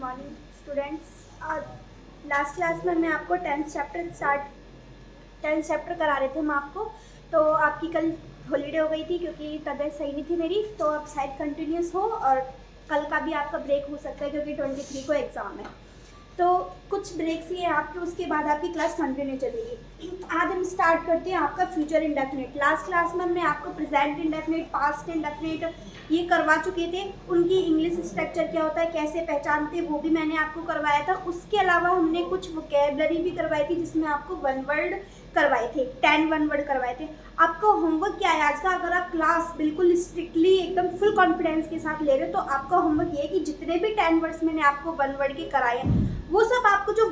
Morning students. आज last class में मैं आपको टेंथ चैप्टर करा रहे थे हम आपको। तो आपकी कल हॉलीडे हो गई थी क्योंकि तबीयत सही नहीं थी मेरी, तो अब शायद कंटिन्यूस हो और कल का भी आपका ब्रेक हो सकता है क्योंकि 23 को एग्ज़ाम है। तो कुछ ब्रेक्स ही है आपके, उसके बाद आपकी क्लास कंटिन्यू चलेगी। आज हम स्टार्ट करते हैं आपका फ्यूचर इंडेफिनिट। लास्ट क्लास में हमने आपको प्रेजेंट इंडेफिनिट, पास्ट इंडेफिनिट ये करवा चुके थे। उनकी इंग्लिश स्ट्रक्चर क्या होता है, कैसे पहचानते, वो भी मैंने आपको करवाया था। उसके अलावा हमने कुछ वोकैबुलरी भी करवाई थी जिसमें आपको 1 वर्ड करवाए थे, 10 1 वर्ड करवाए थे। आपका होमवर्क क्या है आज का, अगर आप क्लास बिल्कुल स्ट्रिक्टली एकदम फुल कॉन्फिडेंस के साथ ले रहे हो तो आपका होमवर्क ये है कि जितने भी 10 वर्ड्स मैंने आपको 1 वर्ड के कराए हैं वो सब आपको जो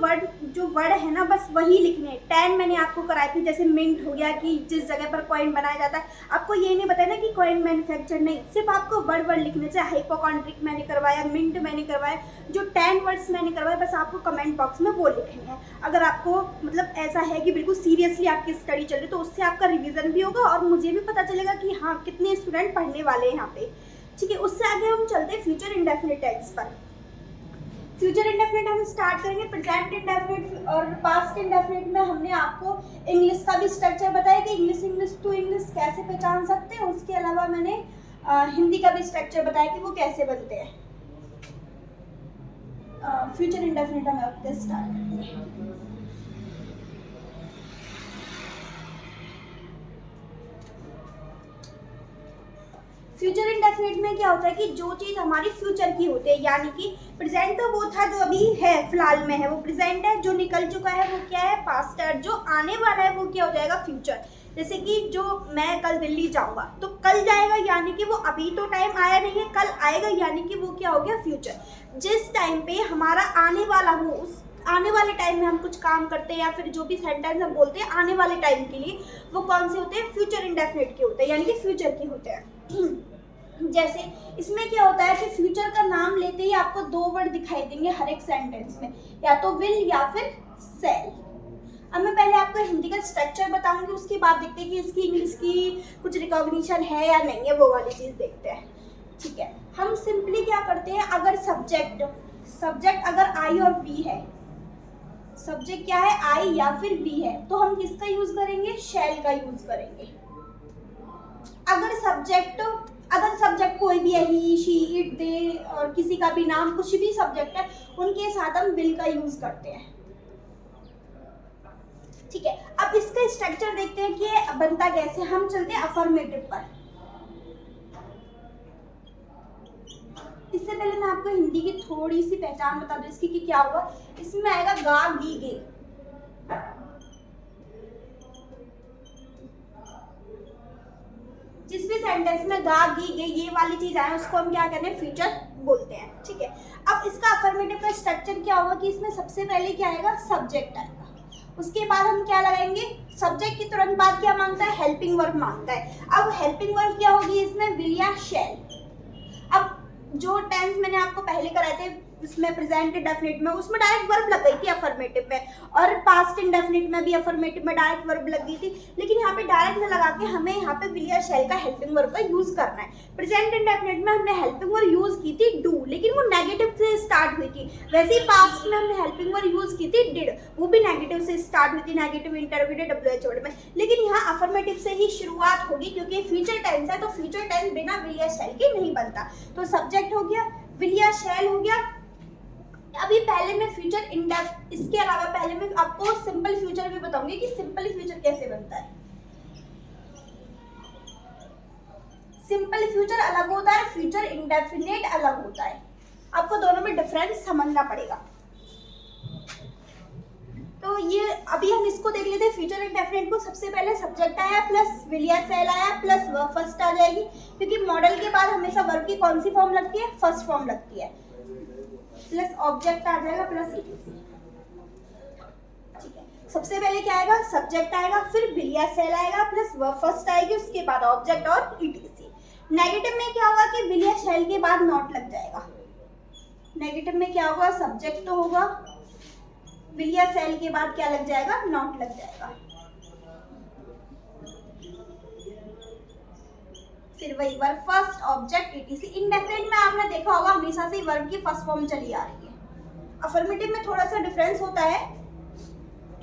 वर्ड है ना बस वही लिखने हैं। 10 मैंने आपको कराई थी, जैसे मिंट हो गया कि जिस जगह पर कॉइन बनाया जाता है। आपको ये नहीं बताया ना कि कॉइन मैन्युफैक्चर, नहीं, सिर्फ आपको वर्ड लिखने से। हाइपोकॉन्ड्रिक मैंने करवाया, मिंट मैंने करवाया, जो 10 वर्ड्स मैंने करवाए बस आपको कमेंट बॉक्स में वो लिखने हैं। अगर आपको मतलब ऐसा है कि बिल्कुल सीरियसली आपकी स्टडी चल रही तो उससे आपका रिविजन भी होगा और मुझे भी पता चलेगा कि हाँ कितने स्टूडेंट पढ़ने वाले हैं यहाँ पे। ठीक है, उससे आगे हम चलते हैं फ्यूचर इंडेफिनिट टेंस पर। फ्यूचर इंडेफिनिट हम स्टार्ट करेंगे। प्रेजेंट इंडेफिनिट और पास्ट इंडेफिनिट में हमने आपको इंग्लिश का भी स्ट्रक्चर बताया कि इंग्लिश टू इंग्लिश कैसे पहचान सकते हैं। उसके अलावा मैंने हिंदी का भी स्ट्रक्चर बताया कि वो कैसे बनते हैं। फ्यूचर इंडेफिनिट हम अब स्टार्ट करेंगे। फ्यूचर इंडेफिनिट में क्या होता है कि जो चीज़ हमारी फ्यूचर की होती है, यानी कि प्रेजेंट तो वो था जो अभी है फिलहाल में है वो प्रेजेंट है, जो निकल चुका है वो क्या है पास्ट है, जो आने वाला है वो क्या हो जाएगा फ्यूचर। जैसे कि जो मैं कल दिल्ली जाऊंगा तो कल जाएगा यानी कि वो अभी तो टाइम आया नहीं है, कल आएगा यानी कि वो क्या हो गया फ्यूचर। जिस टाइम पे हमारा आने वाला हो उस आने वाले टाइम में हम कुछ काम करते हैं या फिर जो भी सेंटेंस हम बोलते हैं आने वाले टाइम के लिए, वो कौन से होते हैं फ्यूचर इंडेफिनिट के होते हैं, यानी कि फ्यूचर के होते हैं। जैसे इसमें क्या होता है कि फ्यूचर का नाम लेते ही आपको 2 वर्ड दिखाई देंगे हर एक सेंटेंस में, या तो विल या फिर सेल। अब मैं पहले आपको हिंदी का स्ट्रक्चर बताऊंगी, उसके बाद देखते हैं कि इसकी इंग्लिश की कुछ रिकॉग्निशन है या नहीं है, वो वाली चीज़ देखते हैं। ठीक है, हम सिंपली क्या करते हैं, अगर सब्जेक्ट अगर आई और वी है, सब्जेक्ट क्या है आई या फिर वी है, तो हम किसका यूज करेंगे, शैल का यूज करेंगे। अगर सब्जेक्ट कोई भी है, ही शी इट दे और किसी का भी नाम कुछ भी सब्जेक्ट है, उनके साथ हम विल का यूज करते हैं। ठीक है, अब इसका स्ट्रक्चर देखते हैं कि ये बनता कैसे। हम चलते हैं अफर्मेटिव पर। इससे पहले मैं आपको हिंदी की थोड़ी सी पहचान बता दूं इसकी कि क्या होगा। इसमें आएगा गा गी गे। जिस भी सेंटेंस में गा गी गे ये वाली चीज आए उसको हम क्या कहते हैं फ्यूचर बोलते हैं। ठीक है, अब इसका अफर्मेटिव का स्ट्रक्चर क्या होगा कि इसमें सबसे पहले क्या आएगा, सब्जेक्ट आएगा। उसके बाद हम क्या लगाएंगे, सब्जेक्ट की तुरंत बाद क्या मांगता है, हेल्पिंग वर्ब मांगता है। अब हेल्पिंग वर्ब क्या होगी इसमें, विल या शैल। अब जो टेंस मैंने आपको पहले कराए थे उसमें प्रेजेंट इंडेफिनिट में, उसमें डायरेक्ट वर्ब लग गई थी अफर्मेटिव में, और पास्ट इंडेफिनिट में भी अफर्मेटिव में डायरेक्ट वर्ब लग गई थी। लेकिन यहाँ पे डायरेक्ट में लगा के हमें यहाँ पे विल या शैल का हेल्पिंग वर्ब का यूज करना है। प्रेजेंट इंडेफिनिट में हमने हेल्पिंग वर्ब यूज की थी डू, लेकिन वो नेगेटिव से स्टार्ट हुई थी। वैसे ही पास्ट में हमने हेल्पिंग वर्ब यूज की थी डिड, वो भी नेगेटिव से स्टार्ट हुई थी, नेगेटिव इंटरोगेटिव WH वर्ड में। लेकिन यहाँ अफर्मेटिव से ही शुरुआत होगी क्योंकि फ्यूचर टेंस है, तो फ्यूचर टेंस बिना विल या शैल के नहीं बनता। तो सब्जेक्ट हो गया, विल या शैल हो गया। अभी पहले मैं फ्यूचर इसके अलावा पहले मैं आपको सिंपल फ्यूचर भी बताऊंगी कि सिंपल फ्यूचर कैसे बनता है। सिंपल फ्यूचर अलग होता है, फ्यूचर इंडेफिनिट अलग होता है। आपको दोनों में डिफरेंस समझना पड़ेगा। तो ये अभी हम इसको देख लेते हैं फ्यूचर इंडेफिनिट को। सबसे पहले सब्जेक्ट आया प्लस विल या शैल आया प्लस वर्ब फर्स्ट आ जाएगी, क्योंकि मॉडल के बाद हमेशा वर्ब की कौन सी फॉर्म लगती है, फर्स्ट फॉर्म लगती है, प्लस ऑब्जेक्ट आ जाएगा प्लस ETC। ठीक है, सबसे पहले क्या आएगा, सब्जेक्ट आएगा, फिर विल या शैल आएगा प्लस वर्ब फर्स्ट आएगी, उसके बाद ऑब्जेक्ट और ETC। नेगेटिव में क्या होगा कि विल या शैल के बाद नॉट लग जाएगा। नेगेटिव में क्या होगा, सब्जेक्ट तो होगा, विल या शैल के बाद क्या लग जाएगा, नॉट लग जाएगा। फिर वही verb first object ETC। Indefinite में आपने देखा होगा हमेशा से वर्ब की फर्स्ट फॉर्म चली आ रही है। अफर्मेटिव में थोड़ा सा डिफरेंस होता है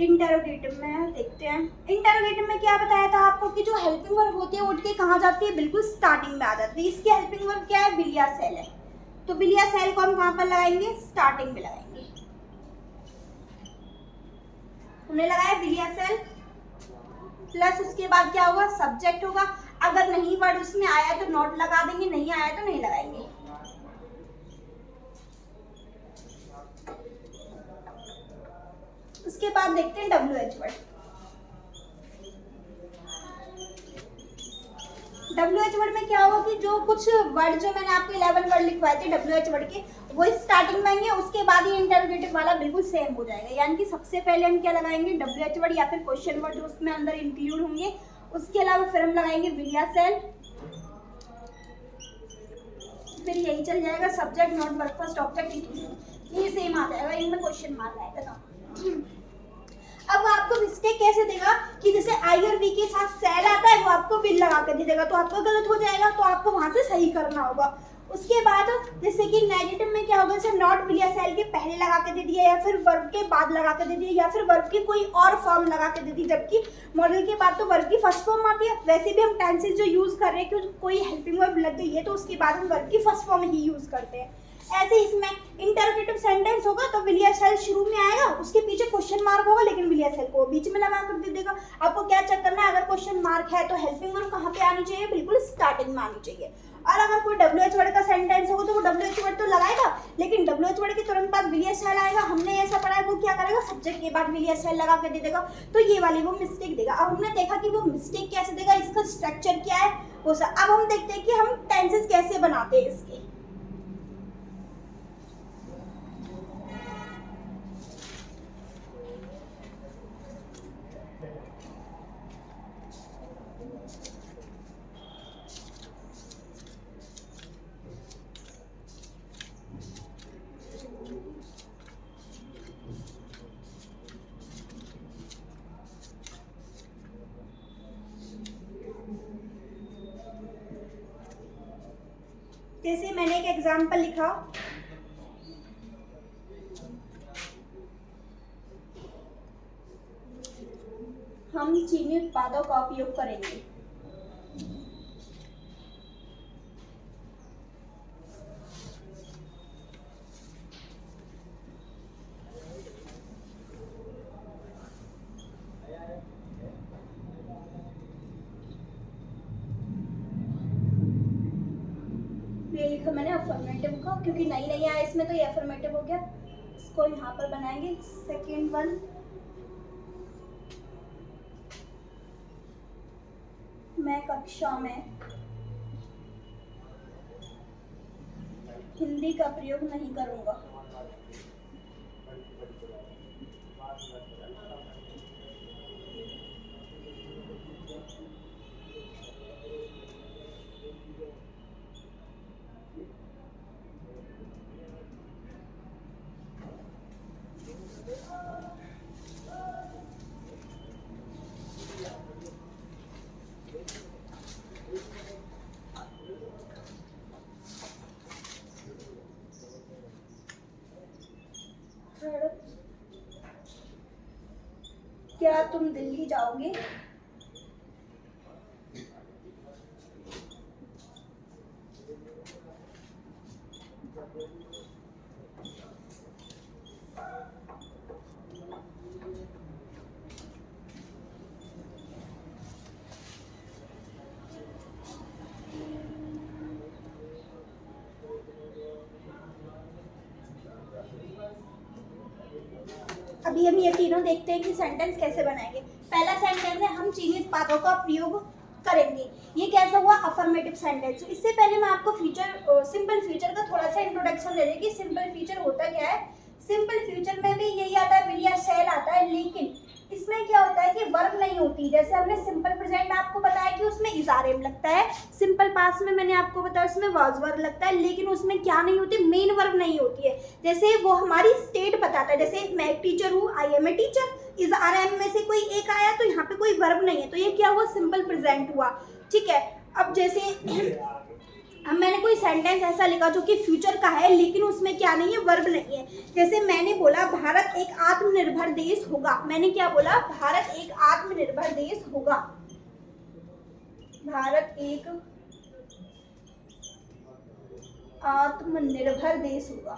इंटेरोगेटिव में। देखते हैं इंटेरोगेटिव में क्या बताया था आपको कि जो हेल्पिंग वर्ब होती है उठ के कहाँ जाती है, बिल्कुल स्टार्टिंग में आ जाती है। इसकी हेल्पिंग वर्ब क्या है, विल या सेल है। तो विल या सेल को हम कहाँ पर लगाएंगे, स्टार्टिंग में लगाएंगे। हमने लगाया विल या सेल प्लस उसके बाद क्या होगा, सब्जेक्ट होगा। अगर नहीं वर्ड उसमें आया तो नॉट लगा देंगे, नहीं आया तो नहीं लगाएंगे। उसके बाद देखते हैं WH वर्ड। WH वर्ड में क्या होगा कि जो कुछ वर्ड जो मैंने आपके 11 वर्ड लिखवाए थे WH वर्ड के, वो स्टार्टिंग में आएंगे, उसके बाद ये इंटरोगेटिव वाला बिल्कुल सेम हो जाएगा। यानी कि सबसे पहले हम क्या लगाएंगे, WH वर्ड या फिर क्वेश्चन वर्ड जो उसमें अंदर इंक्लूड होंगे। उसके अलावा फिर हम लगाएंगे विल या सेल, फिर यही चल जाएगा subject not verb first object, ये सेम आ जाएगा, इनमें क्वेश्चन मार्क आएगा ना। अब वो आपको मिस्टेक कैसे देगा कि जैसे आई और वी के साथ सेल आता है, वो आपको विल लगा कर दे देगा, तो आपको गलत हो जाएगा, तो आपको वहां से सही करना होगा। उसके बाद जैसे कि नेगेटिव में क्या होगा, जैसे नॉट विल या सेल के पहले लगा के दे दिया, या फिर वर्ब के बाद लगा के दे दिया, या फिर वर्ब की कोई और फॉर्म लगा के दे दी। जबकि मॉडल के बाद तो वर्ब की फर्स्ट फॉर्म आती है। वैसे भी हम टेंसेज जो यूज कर रहे हैं कि कोई हेल्पिंग वर्ब लग गई है तो उसके बाद हम वर्ब की फर्स्ट फॉर्म ही यूज करते हैं। ऐसे इसमें इंटरोगेटिव सेंटेंस होगा तो विल या सेल शुरू में आएगा, उसके पीछे क्वेश्चन मार्क होगा, लेकिन विल या सेल को बीच में लगा कर दे देगा। आपको क्या चेक करना है, अगर क्वेश्चन मार्क है तो हेल्पिंग वर्ब कहाँ पे आनी चाहिए, बिल्कुल स्टार्टिंग में आनी चाहिए। और अगर कोई WH वर्ड का सेंटेंस होगा तो वो WH वर्ड तो लगाएगा, लेकिन WH वर्ड के तुरंत बाद विल या सेल आएगा। हमने ऐसा पढ़ा है, वो क्या करेगा, सब्जेक्ट के बाद विल या सेल लगा के दे देगा, तो ये वाली वो मिस्टेक देगा। अब हमने देखा कि वो मिस्टेक कैसे देगा, इसका स्ट्रक्चर क्या है वो सब। अब हम देखते हैं कि हम टेंसेस कैसे बनाते हैं इसके। जैसे मैंने एक एग्जाम्पल लिखा, हम चीनी उत्पादों का उपयोग करेंगे। ये लिखा मैंने अफर्मेटिव का, क्योंकि नहीं आया इसमें तो ये अफर्मेटिव हो गया। इसको यहाँ पर बनाएंगे। सेकेंड वन, मैं कक्षा में हिंदी का प्रयोग नहीं करूँगा। क्या तुम दिल्ली जाओगे? अभी हम ये तीनों देखते हैं कि सेंटेंस कैसे बनाएंगे। पहला सेंटेंस है हम चीनी उत्पादों का प्रयोग करेंगे। ये कैसा हुआ, अफर्मेटिव सेंटेंस। इससे पहले मैं आपको फ्यूचर, सिंपल फ्यूचर का थोड़ा सा इंट्रोडक्शन दे दें कि सिंपल फ्यूचर होता क्या है। सिंपल फ्यूचर में भी यही आता है, विल या सेल आता है, लेकिन इसमें क्या होता है कि वर्ब नहीं होती। जैसे हमने सिंपल प्रेजेंट आपको बताया कि उसमें इज़ारेम लगता है, सिंपल पास्ट में मैंने आपको बताया उसमें वाज वर्ब लगता है, लेकिन उसमें क्या नहीं होती, मेन वर्ब नहीं होती है। जैसे वो हमारी स्टेट बताता है, जैसे मैं एक टीचर हूँ, आई एम ए टीचर, इज़ारेम में से कोई एक आया तो यहाँ पे कोई वर्ब नहीं है, तो ये क्या हुआ, सिंपल प्रेजेंट हुआ। ठीक है। अब जैसे अब मैंने कोई सेंटेंस ऐसा लिखा जो कि फ्यूचर का है लेकिन उसमें क्या नहीं है, वर्ब नहीं है। जैसे मैंने बोला भारत एक आत्मनिर्भर देश होगा। मैंने क्या बोला, भारत एक आत्मनिर्भर देश होगा। भारत एक आत्मनिर्भर देश होगा।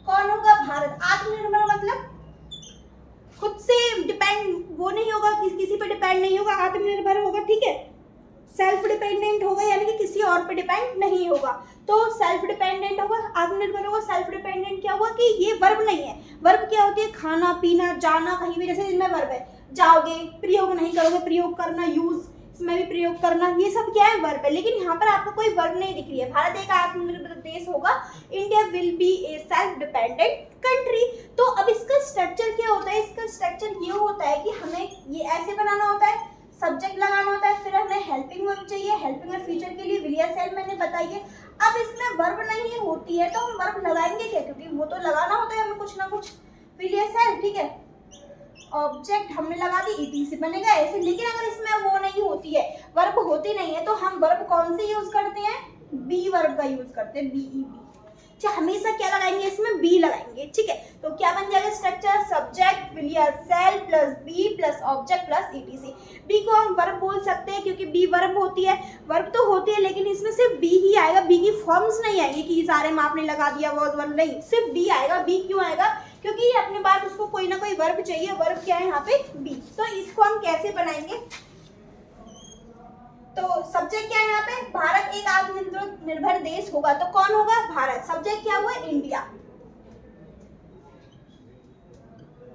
कौन होगा, भारत। आत्मनिर्भर मतलब खुद से डिपेंड, वो नहीं होगा, किसी पे डिपेंड नहीं होगा, आत्मनिर्भर होगा, ठीक है। सेल्फ डिपेंडेंट होगा यानी कि किसी और पे डिपेंड नहीं होगा। तो सेल्फ डिपेंडेंट होगा, आत्मनिर्भर होगा। सेल्फ डिपेंडेंट क्या हुआ कि ये वर्ब नहीं है। वर्ब क्या होती है, खाना पीना, जाना कहीं भी, जैसे इसमें वर्ब है, जाओगे, प्रयोग नहीं करोगे, प्रयोग करना, यूज, इसमें भी प्रयोग करना, ये सब क्या है, वर्ब है। लेकिन यहाँ पर आपको कोई वर्ब नहीं दिख रही है। भारत एक आत्मनिर्भर देश होगा, India will be A self dependent country. तो अब इसका स्ट्रक्चर क्या होता है, इसका स्ट्रक्चर ये होता है कि हमें ये ऐसे बनाना होता है, सब्जेक्ट लगाना होता है, फिर हमें हेल्पिंग वर्ब चाहिए। हेल्पिंग वर्ब फ्यूचर के लिए विल या शैल मैंने बताई है। अब इसमें वर्ब नहीं होती है तो हम वर्ब लगाएंगे क्या, क्योंकि वो तो लगाना होता है हमें कुछ ना कुछ, विल या शैल, ठीक है। ऑब्जेक्ट हमने लगा दी, ईटीसी बनेगा ऐसे। लेकिन अगर इसमें वो नहीं होती है, वर्ब होती नहीं है, तो हम वर्ब कौन से यूज करते हैं, बी वर्ब का यूज करते हैं, बीईबी। अच्छा, हमेशा क्या लगाएंगे, इसमें बी लगाएंगे, ठीक है। तो क्या बन जाएगा स्ट्रक्चर, सब्जेक्ट विल या shall plus be plus object plus etc. Be को हम वर्ब बोल सकते हैं क्योंकि बी वर्ब होती है। वर्ब तो होती है लेकिन इसमें सिर्फ बी ही आएगा, बी की फॉर्म्स नहीं आएंगी कि सारे में आपने लगा दिया वॉज वर्ब, नहीं, सिर्फ बी आएगा। बी क्यों आएगा, क्योंकि अपने बाद उसको कोई ना कोई वर्ब चाहिए। वर्ब क्या है यहाँ पे, बी। तो इसको हम कैसे बनाएंगे, तो सब्जेक्ट क्या है यहाँ पे, भारत एक आत्मनिर्भर देश होगा, तो कौन होगा, भारत। सब्जेक्ट क्या हुआ, इंडिया,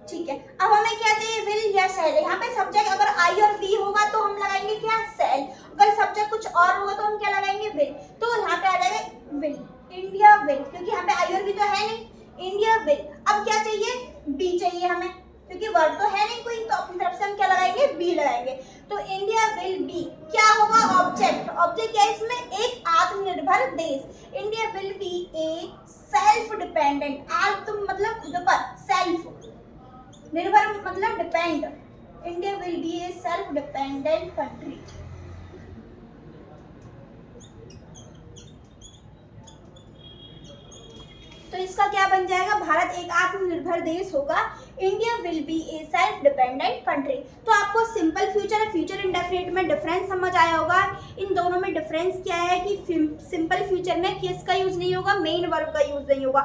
ठीक है। अब हमें क्या चाहिए, विल या शैल। यहाँ पे सब्जेक्ट अगर आई और वी होगा तो हम लगाएंगे क्या, शैल। अगर सब्जेक्ट कुछ और होगा तो हम क्या लगाएंगे, विल। तो यहाँ पे आ जाएगा विल, इंडिया विल, क्योंकि यहाँ पे आई और वी तो है नहीं, इंडिया विल। अब क्या चाहिए, बी चाहिए हमें, क्योंकि वर्ड तो है नहीं कोई, तो अपनी तरफ से हम क्या लगाएंगे, बी लगाएंगे। तो इंडिया विल बी, क्या होगा, ऑब्जेक्ट। ऑब्जेक्ट क्या है इसमें, एक आत्मनिर्भर देश। India will be A self dependent, आत्म मतलब खुद पर, सेल्फ, निर्भर मतलब depend. India will be A self dependent country. तो इसका क्या बन जाएगा, भारत एक आत्मनिर्भर देश होगा, India will be A self dependent country. तो आपको सिंपल फ्यूचर और फ्यूचर इंडेफिनिट में डिफरेंस समझ आया होगा। इन दोनों में डिफरेंस क्या है कि सिंपल फ्यूचर में किसका यूज नहीं होगा, मेन वर्ब का यूज नहीं होगा,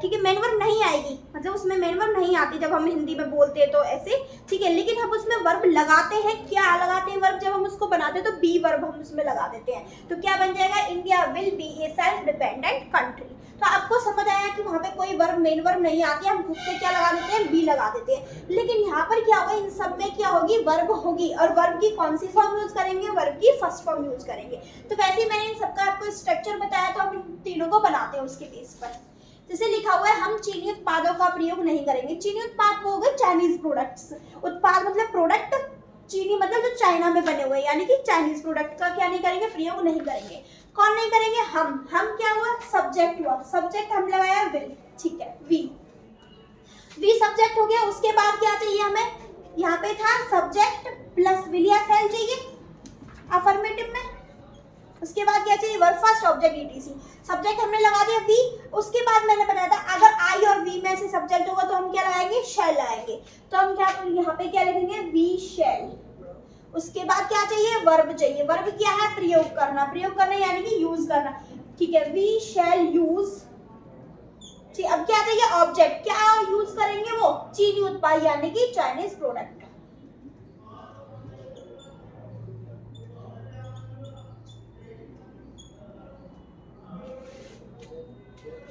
ठीक है। मेन वर्ब नहीं आएगी, मतलब उसमें मेन वर्ब नहीं आती जब हम हिंदी में बोलते हैं तो ऐसे, ठीक है। लेकिन हम उसमें वर्ब लगाते हैं, क्या लगाते हैं वर्ब, जब हम उसको बनाते हैं तो बी वर्ब हम उसमें लगा देते हैं। तो क्या बन जाएगा, India will be A self dependent country. तो आपको समझ आया कि वहाँ पे कोई वर्ब मेन वर्ब नहीं आती, हम खुद से क्या लगा देते हैं, बी लगा देते हैं। लेकिन यहाँ पर क्या होगा, इन सब में क्या होगी, वर्ब होगी। और वर्ब की कौन सी फॉर्म यूज करेंगे, वर्ब की फर्स्ट फॉर्म यूज करेंगे। तो वैसे ही मैंने इन सबका आपको स्ट्रक्चर बताया, तो हम इन तीनों को बनाते हैं उसके बेस पर। जैसे लिखा हुआ है, हम चीनी उत्पादों का प्रयोग नहीं करेंगे। चीनी उत्पाद वो हो गए चाइनीज प्रोडक्ट्स। उत्पाद मतलब प्रोडक्ट, चीनी मतलब जो चाइना में बने हुए, यानी कि चाइनीज प्रोडक्ट का क्या नहीं करेंगे, प्रयोग नहीं करेंगे। कौन नहीं करेंगे, हम क्या हुआ, सब्जेक्ट हुआ, सब्जेक्ट हम लगाया विल, ठीक है, वी सब्जेक्ट हो गया। उसके बाद क्या चाहिए हमें, यहाँ पे था सब्जेक्ट प्लस विल या शैल चाहिए अफर्मेटिव में। उसके बाद क्या चाहिए, verb first object etc. Subject हमने लगा दिया वी। उसके बाद मैंने बताया था अगर आई और वी में से सब्जेक्ट होगा तो हम क्या लगाएंगे, शैल लगाएंगे। तो हम क्या, यहाँ पे क्या लिखेंगे, वी शैल। उसके बाद क्या चाहिए, वर्ब चाहिए। वर्ब क्या है, प्रयोग करना, प्रयोग करना यानी कि यूज करना, ठीक है, वी शैल यूज। ठीक, अब क्या चाहिए, ऑब्जेक्ट, क्या यूज करेंगे, वो चीनी उत्पाद यानी कि चाइनीज प्रोडक्ट।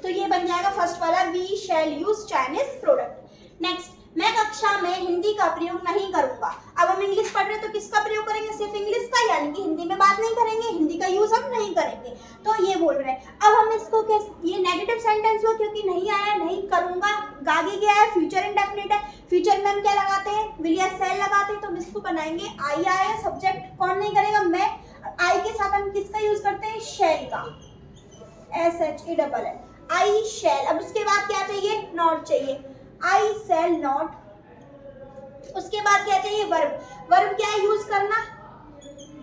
तो ये बन जाएगा फर्स्ट वाला, we shall use Chinese product. Next, मैं कक्षा में हिंदी का प्रयोग नहीं करूंगा। अब हम इंग्लिश पढ़ रहे हैं तो किसका प्रयोग करेंगे, सिर्फ इंग्लिश का, यानी कि हिंदी में बात नहीं करेंगे, हिंदी का यूज हम नहीं करेंगे। तो ये बोल रहे हैं। अब हम इसको ये नेगेटिव सेंटेंस हुआ क्योंकि नहीं आया, नहीं करूंगा। आगे क्या है, फ्यूचर इंडेफिनिट है। फ्यूचर में हम क्या लगाते हैं, विल या शैल लगाते हैं। तो हम इसको बनाएंगे, आई आया, सब्जेक्ट कौन नहीं करेगा, मैं। आई के साथ हम किसका यूज करते हैं, शैल का, SHALL, आई शैल। अब उसके बाद क्या चाहिए, नॉट चाहिए, आई शैल नॉट उसके बाद क्या चाहिए, वर्ब। वर्ब क्या है, यूज करना,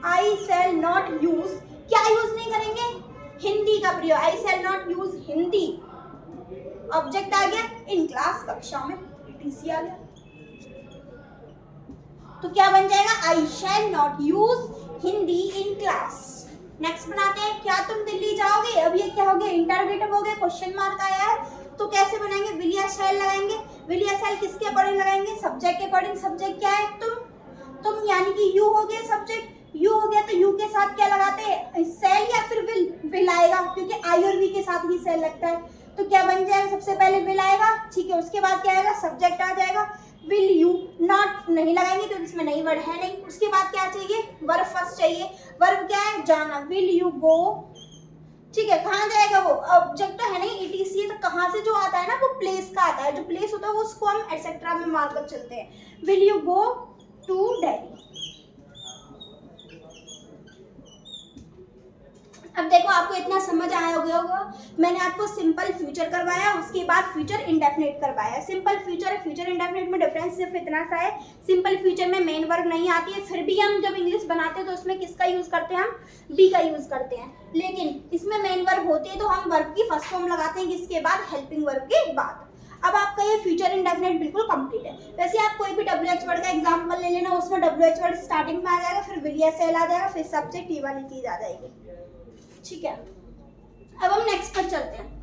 आई शैल नॉट यूज, क्या यूज नहीं करेंगे, हिंदी का प्रयोग, I shall not use Hindi. Object आ गया, इन क्लास, कक्षा में, टीसी आ गया, तो क्या बन जाएगा, I shall not use Hindi in class. Next बनाते हैं, क्या तुम दिल्ली जाओगे, अब ये क्या हो गया, इंटरोगेटिव हो गया, क्वेश्चन मार्क आया है, तो कैसे बनाएंगे, विल या शैल लगाएंगे। विल या शैल किसके अकॉर्डिंग लगाएंगे, सब्जेक्ट के अकॉर्डिंग। सब्जेक्ट क्या है, तुम यानी कि यू हो गया सब्जेक्ट, यू हो गया, तो यू के साथ क्या लगाते हैं, सेल या फिर विल, विल आएगा, क्योंकि आई और वी के साथ ही सेल लगता है, तो क्या बन जाएगा, सबसे पहले विल आएगा, ठीक है, उसके बाद क्या आएगा, सब्जेक्ट आ जाएगा, विल यू, नॉट नहीं लगाएंगे क्योंकि इसमें नहीं वर्ड है नहीं। उसके बाद क्या चाहिए, वर्ब फर्स्ट चाहिए, वर्ब क्या है, जाना, विल यू गो, ठीक है, कहाँ जाएगा वो, ऑब्जेक्ट तो है नहीं, ईटीसी, तो कहाँ से जो आता है ना वो प्लेस का आता है, जो प्लेस होता है वो उसको हम एटसेट्रा में मार्कअप चलते हैं, will you go to Delhi. अब देखो आपको इतना समझ आया होगा, मैंने आपको सिंपल फ्यूचर करवाया, उसके बाद फ्यूचर इंडेफिनिट करवाया। सिंपल फ्यूचर और फ्यूचर इंडेफिनिट में डिफरेंस सिर्फ इतना सा है, सिंपल फ्यूचर में मेन वर्ब नहीं आती है, फिर भी हम जब इंग्लिश बनाते हैं तो उसमें किसका यूज करते हैं, हम बी का यूज करते हैं, लेकिन इसमें मेन वर्ब होती है तो हम वर्ब की फर्स्ट फॉर्म लगाते हैं, किसके बाद, हेल्पिंग वर्ब के बाद। अब आपका ये फ्यूचर इंडेफिनिट बिल्कुल कंप्लीट है। वैसे आप कोई भी WH वर्ड का एग्जांपल ले लेना, उसमें WH वर्ड स्टार्टिंग में आ जाएगा, फिर विल या शैल आ जाएगा, फिर सब्जेक्ट ये वाली चीज आ जाएगी, ठीक है। अब हम नेक्स्ट पर चलते हैं।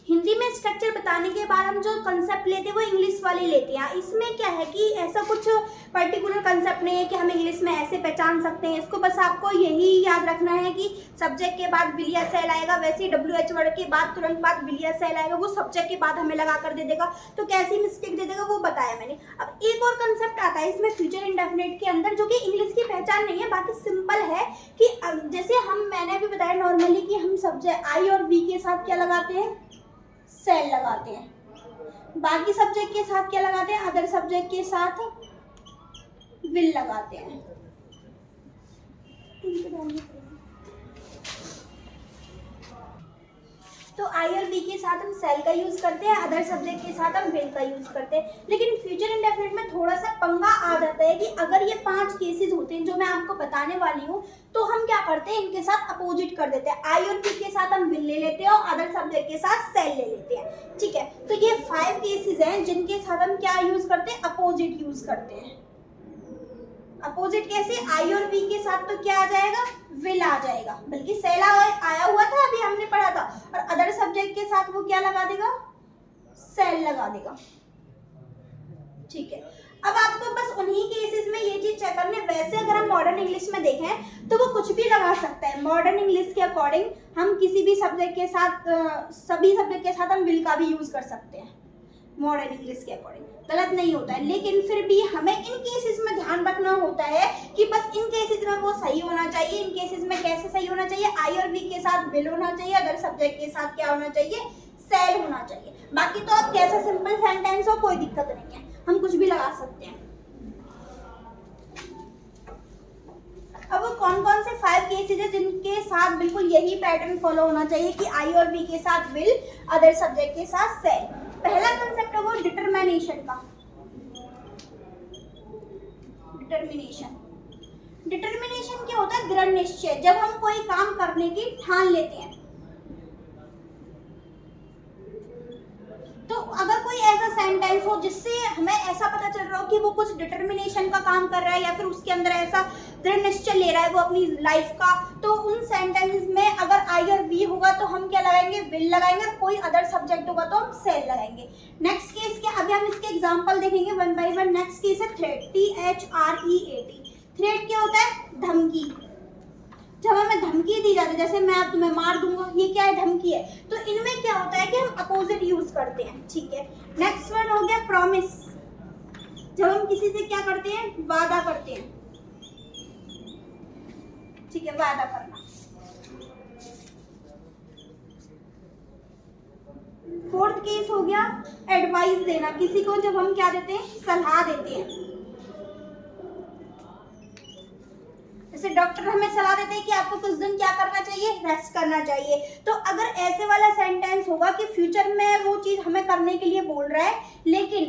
हिंदी में स्ट्रक्चर बताने के बाद हम जो कंसेप्ट लेते हैं वो इंग्लिश वाले लेते हैं। इसमें क्या है कि ऐसा कुछ पर्टिकुलर कंसेप्ट नहीं है कि हम इंग्लिश में ऐसे पहचान सकते हैं इसको, बस आपको यही याद रखना है कि सब्जेक्ट के बाद विल या शैल आएगा, वैसे ही WH वर्ड के बाद तुरंत बाद विल या शैल आएगा, वो सब्जेक्ट के बाद हमें लगा कर दे देगा, तो कैसी मिस्टेक दे देगा वो बताया मैंने। अब एक और कंसेप्ट आता है इसमें फ्यूचर इंडेफिनिट के अंदर, जो कि इंग्लिश की पहचान नहीं है, बाकी सिंपल है कि जैसे मैंने अभी बताया नॉर्मली कि हम सब्जेक्ट आई और वी के साथ क्या लगाते हैं, सेल लगाते हैं, बाकी सब्जेक्ट के साथ क्या लगाते हैं, अदर सब्जेक्ट के साथ विल लगाते हैं। तो आई और वी के साथ हम सेल का यूज करते हैं, अदर सब्जेक्ट के साथ हम विल का यूज करते हैं। लेकिन फ्यूचर इंडेफिनिट में थोड़ा सा पंगा आ जाता है कि अगर ये 5 केसेस होते हैं जो मैं आपको बताने वाली हूँ, तो हम क्या करते हैं, इनके साथ अपोजिट कर देते हैं, आई और वी के साथ हम विल ले लेते हैं और अदर सब्जेक्ट के साथ सेल ले लेते हैं, ठीक है। तो ये 5 केसेस हैं जिनके साथ हम क्या यूज करते हैं, अपोजिट यूज करते हैं। अपोजिट कैसे, आई और वी के साथ तो क्या आ जाएगा, विल आ जाएगा, बल्कि सेल आया हुआ था अभी हमने पढ़ा था, और अदर सब्जेक्ट के साथ वो क्या लगा देगा, सेल लगा देगा, ठीक है। अब आपको बस उन्हीं केसेस में ये चीज चेक करनी है। वैसे अगर हम मॉडर्न इंग्लिश में देखें तो वो कुछ भी लगा सकता है, मॉडर्न इंग्लिश के अकॉर्डिंग हम किसी भी सब्जेक्ट के साथ, सभी सब्जेक्ट के साथ हम विल का भी यूज कर सकते हैं, मॉडर्न इंग्लिश के अकॉर्डिंग गलत नहीं होता है। लेकिन फिर भी हमें इन केसेस में ध्यान रखना होता है कि बस इन केसेस में वो सही होना चाहिए। इन केसेस में कैसे सही होना चाहिए, आई और वी के साथ विल होना चाहिए, अदर सब्जेक्ट के साथ क्या होना चाहिए, सेल होना चाहिए। बाकी तो आप कैसा सिंपल सेंटेंस हो कोई दिक्कत नहीं है, हम कुछ भी लगा सकते हैं। अब वो कौन कौन से 5 केसेस है जिनके साथ बिल्कुल यही पैटर्न फॉलो होना चाहिए कि आई और वी के साथ विल, अदर सब्जेक्ट के साथ सेल। पहला कंसेप्ट है वो डिटरमिनेशन का। डिटरमिनेशन क्या होता है, दृढ़ निश्चय, जब हम कोई काम करने की ठान लेते हैं। तो अगर कोई ऐसा सेंटेंस हो जिससे हमें ऐसा पता चल रहा हो कि वो कुछ डिटरमिनेशन का काम कर रहा है या फिर उसके अंदर ऐसा दृढ़ निश्चय ले रहा है वो अपनी लाइफ का, तो उन सेंटेंसेस में अगर आई और वी होगा तो हम क्या लगाएंगे, विल लगाएंगे, और कोई अदर सब्जेक्ट होगा तो हम सेल लगाएंगे। नेक्स्ट केस क्या, अभी हम इसके एग्जांपल देखेंगे one by one. Next case है थ्रेट, THREAT। थ्रेट क्या होता है, धमकी। जब हमें धमकी दी जाती है, जैसे मैं अब तुम्हें मार दूंगा, ये क्या है? धमकी है। तो इनमें क्या होता है कि हम अपोजिट यूज करते हैं, ठीक है। नेक्स्ट वन हो गया प्रॉमिस। जब हम किसी से क्या करते हैं? वादा करते हैं, ठीक है, वादा करना। फोर्थ केस हो गया एडवाइस देना, किसी को जब हम क्या देते हैं? सलाह देते हैं। जैसे डॉक्टर हमें सलाह देते हैं कि आपको कुछ दिन क्या करना चाहिए? रेस्ट करना चाहिए। तो अगर ऐसे वाला सेंटेंस होगा कि फ्यूचर में वो चीज हमें करने के लिए बोल रहा है, लेकिन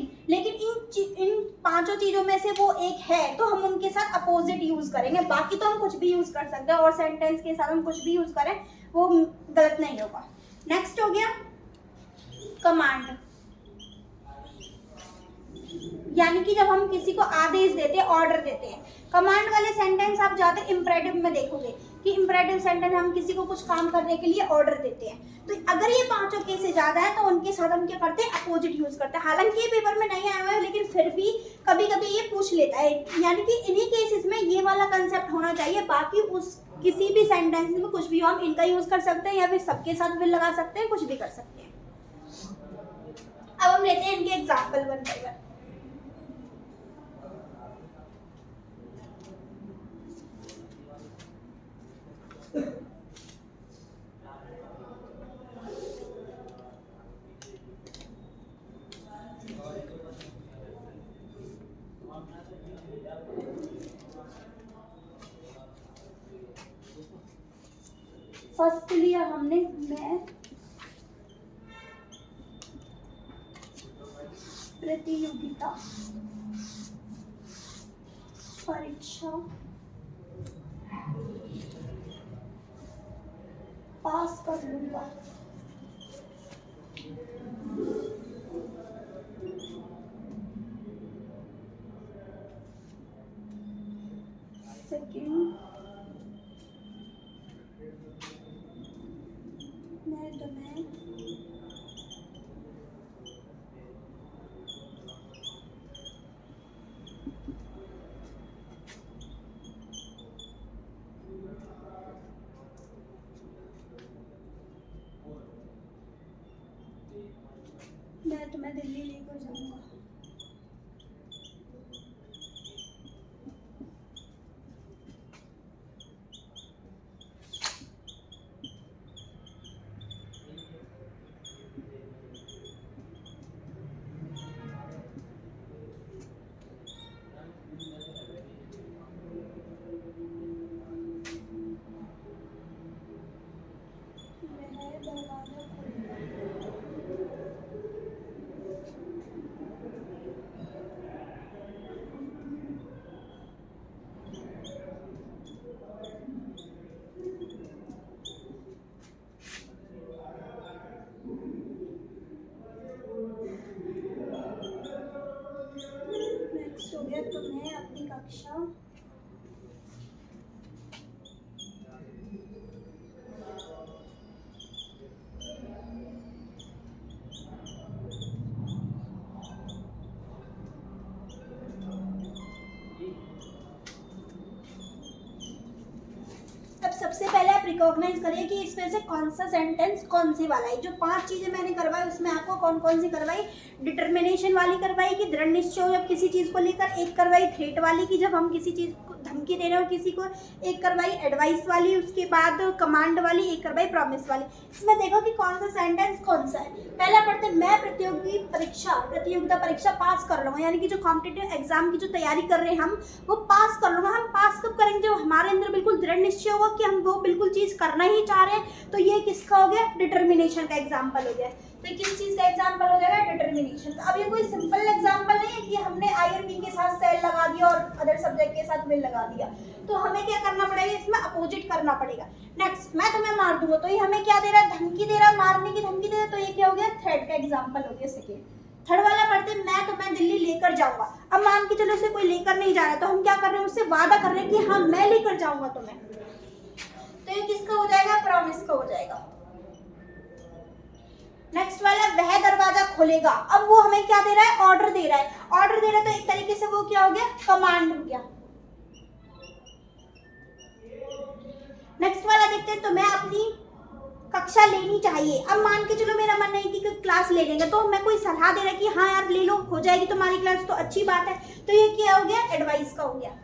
इन 5 चीजों में से वो एक है, तो हम उनके साथ अपोजिट यूज करेंगे। बाकी तो हम कुछ भी यूज कर सकते हैं, और सेंटेंस के साथ हम कुछ भी यूज करें वो गलत नहीं होगा। नेक्स्ट हो गया कमांड, यानी कि जब हम किसी को आदेश देते हैं, ऑर्डर देते हैं। कमांड वाले सेंटेंस आप ज्यादा इंपरेटिव में देखोगे कि इंपरेटिव सेंटेंस हम किसी को कुछ काम करने के लिए ऑर्डर देते हैं। तो अगर ये 5 केस से ज्यादा है तो उनके साथ हम क्या करते हैं? अपोजिट यूज करते हैं। हालांकि ये पेपर में नहीं आया हुआ है, लेकिन फिर भी कभी कभी ये पूछ लेता है, यानी कि इन्हीं केसेस में ये वाला कंसेप्ट होना चाहिए। बाकी उस किसी भी सेंटेंस में कुछ भी हम इनका यूज कर सकते हैं, या फिर सबके साथ विल लगा सकते हैं, कुछ भी कर सकते हैं। अब हम लेते हैं इनके example one by one. First लिया हमने मैं प्रतियोगिता परीक्षा पास कर लूंगा। सेकंड मैं तुम्हें दिल्ली लेकर जाऊंगा। नेक्स्ट हो गया तुम्हें अपनी कक्षा सबसे पहले आप रिकॉग्नाइज करिए कि इसमें से कौन सा सेंटेंस कौन सी वाला है। जो 5 चीजें मैंने करवाई उसमें आपको कौन कौन सी करवाई? डिटर्मिनेशन वाली करवाई कि दृढ़ निश्चय हो जब किसी चीज को लेकर, एक करवाई थ्रेट वाली कि जब हम किसी चीज को धमकी दे रहे हो किसी को, एक करवाई एडवाइस वाली, उसके बाद कमांड वाली, एक करवाई प्रॉमिस वाली। इसमें देखो कि कौन सा सेंटेंस कौन सा है। पहला पढ़ते मैं प्रतियोगिता परीक्षा पास कर लूंगा, यानी कि जो कॉम्पिटिटिव एग्जाम की जो तैयारी कर रहे हैं हम वो पास कर लूंगा। हम पास कब करेंगे? जब हमारे अंदर बिल्कुल दृढ़ निश्चय होगा कि हम वो बिल्कुल चीज करना ही चाह रहे हैं। तो ये किसका हो गया? डिटर्मिनेशन का एग्जाम्पल हो गया। तो किस चीज का एग्जाम्पल हो जाएगा? डिटर्मिनेशन। तो अब ये कोई सिंपल एग्जाम्पल नहीं है कि हमने आई और बी के साथ सेल लगा दिया और अदर सब्जेक्ट के साथ विल लगा दिया। तो हमें क्या करना पड़ेगा? इसमें अपोजिट करना पड़ेगा। नेक्स्ट, मैं तुम्हें मार दूंगा, तो ये हमें क्या दे रहा है? धमकी दे रहा है, मारने की धमकी दे रहा है। तो ये क्या हो गया? थ्रेट का एग्जाम्पल हो गया सेकेंड। थर्ड वाला पढ़ते मैं तुम्हें दिल्ली लेकर जाऊंगा। अब मान के चलो उसे कोई लेकर नहीं जा रहा, तो हम क्या कर रहे हैं? उससे वादा कर रहे हैं कि हाँ मैं लेकर जाऊंगा तुम्हें। तो ये किसका हो जाएगा? प्रॉमिस का हो जाएगा। नेक्स्ट वाला वह दरवाजा खोलेगा। अब वो हमें क्या दे रहा है? ऑर्डर दे रहा है। ऑर्डर दे रहा है तो एक तरीके से वो क्या हो गया? कमांड हो गया। नेक्स्ट वाला देखते हैं, तो मैं अपनी कक्षा लेनी चाहिए। अब मान के चलो मेरा मन नहीं कि क्लास ले लेंगे, तो मैं कोई सलाह दे रहा है कि हाँ यार ले लो, हो जाएगी तुम्हारी क्लास तो अच्छी बात है, तो ये क्या हो गया, एडवाइस का हो गया।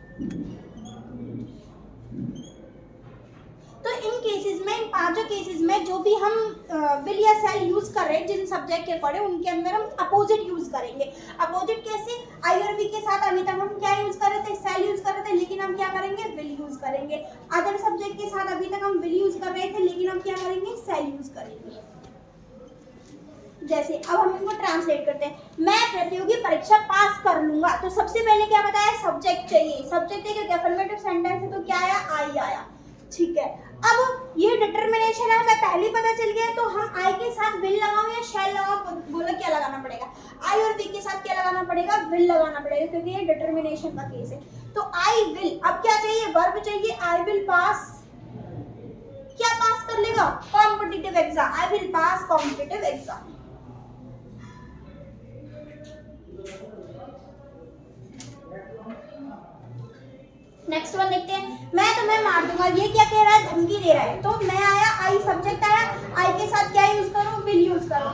तो इन केसेस में, इन पांचों केसेस में जो भी हम विल या शैल यूज कर रहे हैं जिन सब्जेक्ट के अकॉर्डिंग, उनके अंदर हम अपोजिट यूज करेंगे। अपोजिट कैसे, आई और वी के साथ अभी तक हम क्या यूज कर रहे थे, शैल यूज कर रहे थे, लेकिन हम क्या करेंगे, विल यूज करेंगे। अदर सब्जेक्ट के साथ अभी तक हम विल यूज कर रहे थे, लेकिन हम क्या करेंगे, शैल यूज करेंगे। जैसे अब हम इनको ट्रांसलेट करते हैं, मैं प्रतियोगी परीक्षा पास कर लूंगा, तो सबसे पहले क्या बताया, सब्जेक्ट चाहिए। सब्जेक्ट है क्योंकि अफर्मेटिव सेंटेंस है, तो क्या आया, आई आया। ठीक है, अब ये डिटरमिनेशन है, हमें पहले ही पता चल गया, तो हम आई के साथ विल लगाओ या शैल लगाओ, बोलो क्या लगाना पड़ेगा, आई और वी के साथ क्या लगाना पड़ेगा, विल लगाना पड़ेगा, क्योंकि ये डिटरमिनेशन का केस है। तो आई विल, अब क्या चाहिए, वर्ब चाहिए, आई विल पास, क्या पास कर लेगा, competitive exam, I will pass competitive exam. Next one देखते हैं, मैं तुम्हें मार दूंगा, ये क्या कह रहा है, धमकी दे रहा है। तो मैं आया, आई सब्जेक्ट आया, आई के साथ क्या यूज करूं, विल यूज करूं।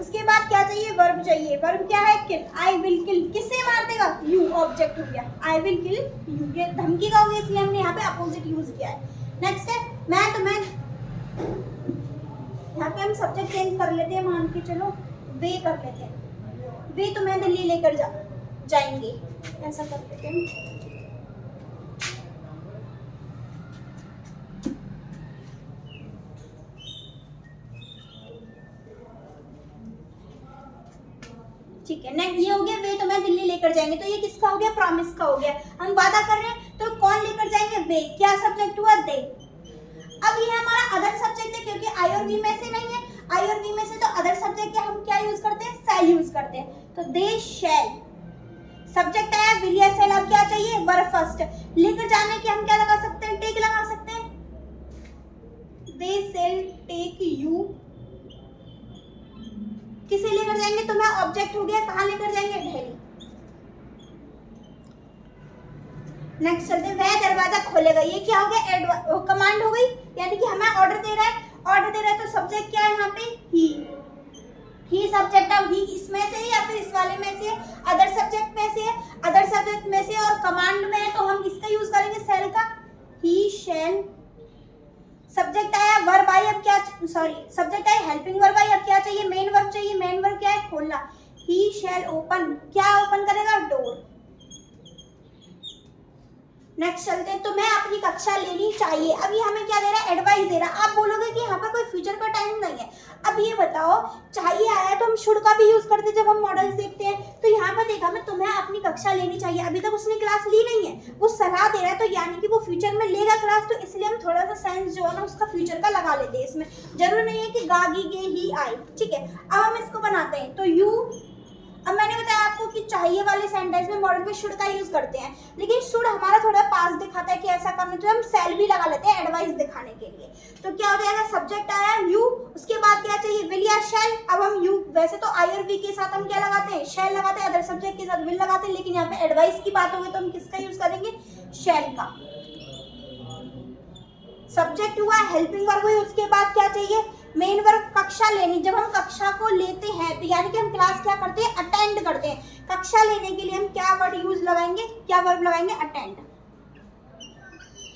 उसके बाद क्या चाहिए, वर्ब चाहिए, वर्ब क्या है, किल, आई विल किल, किससे मार देगा, यू, ऑब्जेक्ट हो गया, आई विल किल यू, ये धमकी का हो गया, इसलिए हमने यहाँ पे अपोजिट यूज किया है। नेक्स्ट है, मैं तुम्हें, यहाँ पे हम सब्जेक्ट चेंज कर लेते हैं, मान के चलो वे कर लेते हैं, वे तुम्हें दिल्ली लेकर जाएंगे, ऐसा कर लेते हैं। ठीक है, नेक्स्ट ये हो गया, वे तुम्हें दिल्ली लेकर जाएंगे, तो ये किसका हो गया, प्रॉमिस का हो गया। हम वादा कर रहे हैं, तो कौन लेकर जाएंगे, वे, क्या सब्जेक्ट हुआ, दे। अब ये हमारा अदर सब्जेक्ट है, क्योंकि आई और वी में से नहीं है, आई और वी में से, तो अदर सब्जेक्ट के हम क्या यूज करते हैं, शैल यूज करते हैं। तो दे शैल, सब्जेक्ट आया, विल या शैल, अब क्या चाहिए, वर्ब फर्स्ट। लेकर जाने के हम क्या लगा सकते हैं, टेक लगा सकते हैं, दे शैल टेक यू, किसे लेकर जाएंगे, तो मैं ऑब्जेक्ट हो गया, कहाँ लेकर जाएंगे, दिल्ली। नेक्स्ट चलते हैं, वह दरवाजा खोलेगा, ये क्या हो गया, कमांड हो गई, यानी कि हमें ऑर्डर दे रहा है, ऑर्डर दे रहा है, तो सब्जेक्ट क्या है यहाँ पे, ही सब्जेक्ट, अब ही इसमें से या फिर इस वाले में से, अदर सब्जेक्ट में से, अदर सब्जेक्ट में से, और कमांड में है, तो हम किसका यूज करेंगे, शैल का, ही शैल। सब्जेक्ट आया, वर्ब आई, अब क्या, सॉरी सब्जेक्ट आया, हेल्पिंग वर्ब आई, अब क्या चाहिए, मेन वर्ब चाहिए, मेन वर्ब क्या है, खोलना, ही शैल ओपन, क्या ओपन करेगा, डोर। नेक्स्ट चलते हैं, तो मैं अपनी कक्षा लेनी चाहिए, अब ये हमें क्या दे रहा है, एडवाइस दे रहा है। आप बोलोगे कि यहाँ पर कोई फ्यूचर का टाइम नहीं है, अब ये बताओ, चाहिए आया तो हम शुड का भी यूज करते जब हम मॉडल्स देखते हैं, तो यहाँ पर देखा मैं, तुम्हें अपनी कक्षा लेनी चाहिए, अभी तक उसने क्लास ली नहीं है, वो सलाह दे रहा है, तो यानी कि वो फ्यूचर में लेगा क्लास, तो इसलिए हम थोड़ा सा सेंस जो है ना उसका फ्यूचर का लगा लेते हैं इसमें, जरूर नहीं है कि गागी गे ही आई। ठीक है, अब हम इसको बनाते हैं, तो यू, अब मैंने बताया आपको कि चाहिए वाले सेंटेंस में मॉडल में शुड का यूज करते हैं, लेकिन शुड हमारा थोड़ा पास दिखाता है कि ऐसा करना, तो हम शैल भी लगा लेते हैं एडवाइस दिखाने के लिए। तो क्या हो जाएगा, सब्जेक्ट आया यू, उसके बाद क्या चाहिए, विल या शैल। अब हम यू, वैसे तो आई और वी के साथ हम क्या लगाते हैं, शैल लगाते हैं, अदर सब्जेक्ट के साथ विल लगाते हैं, लेकिन यहाँ पे एडवाइस की बात होगी तो हम किसका यूज करेंगे, शैल का। सब्जेक्ट हुआ, हेल्पिंग वर्ब हुई, उसके बाद क्या चाहिए, मेन वर्ब, कक्षा लेनी। जब हम कक्षा को लेते हैं तो यानी कि हम क्लास क्या करते हैं, अटेंड करते हैं। कक्षा लेने के लिए हम क्या वर्ड यूज लगाएंगे, क्या वर्ब लगाएंगे, अटेंड,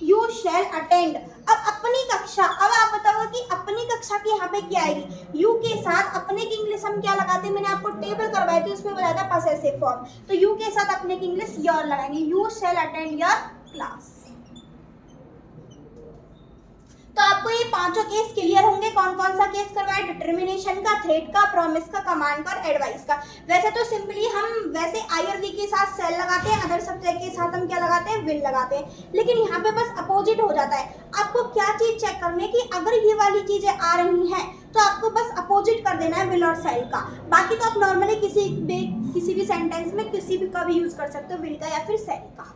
यू शैल अटेंड। अब अपनी कक्षा, अब आप बताओगे कि अपनी कक्षा की यहाँ पे क्या आएगी, यू के साथ अपने की इंग्लिश हम क्या लगाते हैं, मैंने आपको टेबल करवाई थी उसमें बताया था पॉसेसिव फॉर्म, तो यू के साथ अपने की इंग्लिश योर लगाएंगे, you shall attend your class. तो आपको ये पांचों केस क्लियर होंगे, कौन कौन सा केस करवाए, डिटर्मिनेशन का, थ्रेट का, प्रॉमिस का, कमांड का और एडवाइस का। वैसे तो सिंपली हम वैसे आई और वी के साथ शैल लगाते हैं, अदर सब्जेक्ट के साथ हम क्या लगाते हैं, विल लगाते हैं, लेकिन यहाँ पे बस अपोजिट हो जाता है। आपको क्या चीज चेक करनी है कि अगर ये वाली चीजें आ रही हैं तो आपको बस अपोजिट कर देना है विल और शैल का। बाकी तो आप नॉर्मली किसी भी सेंटेंस में किसी भी का भी यूज कर सकते हो, विल का या फिर शैल का।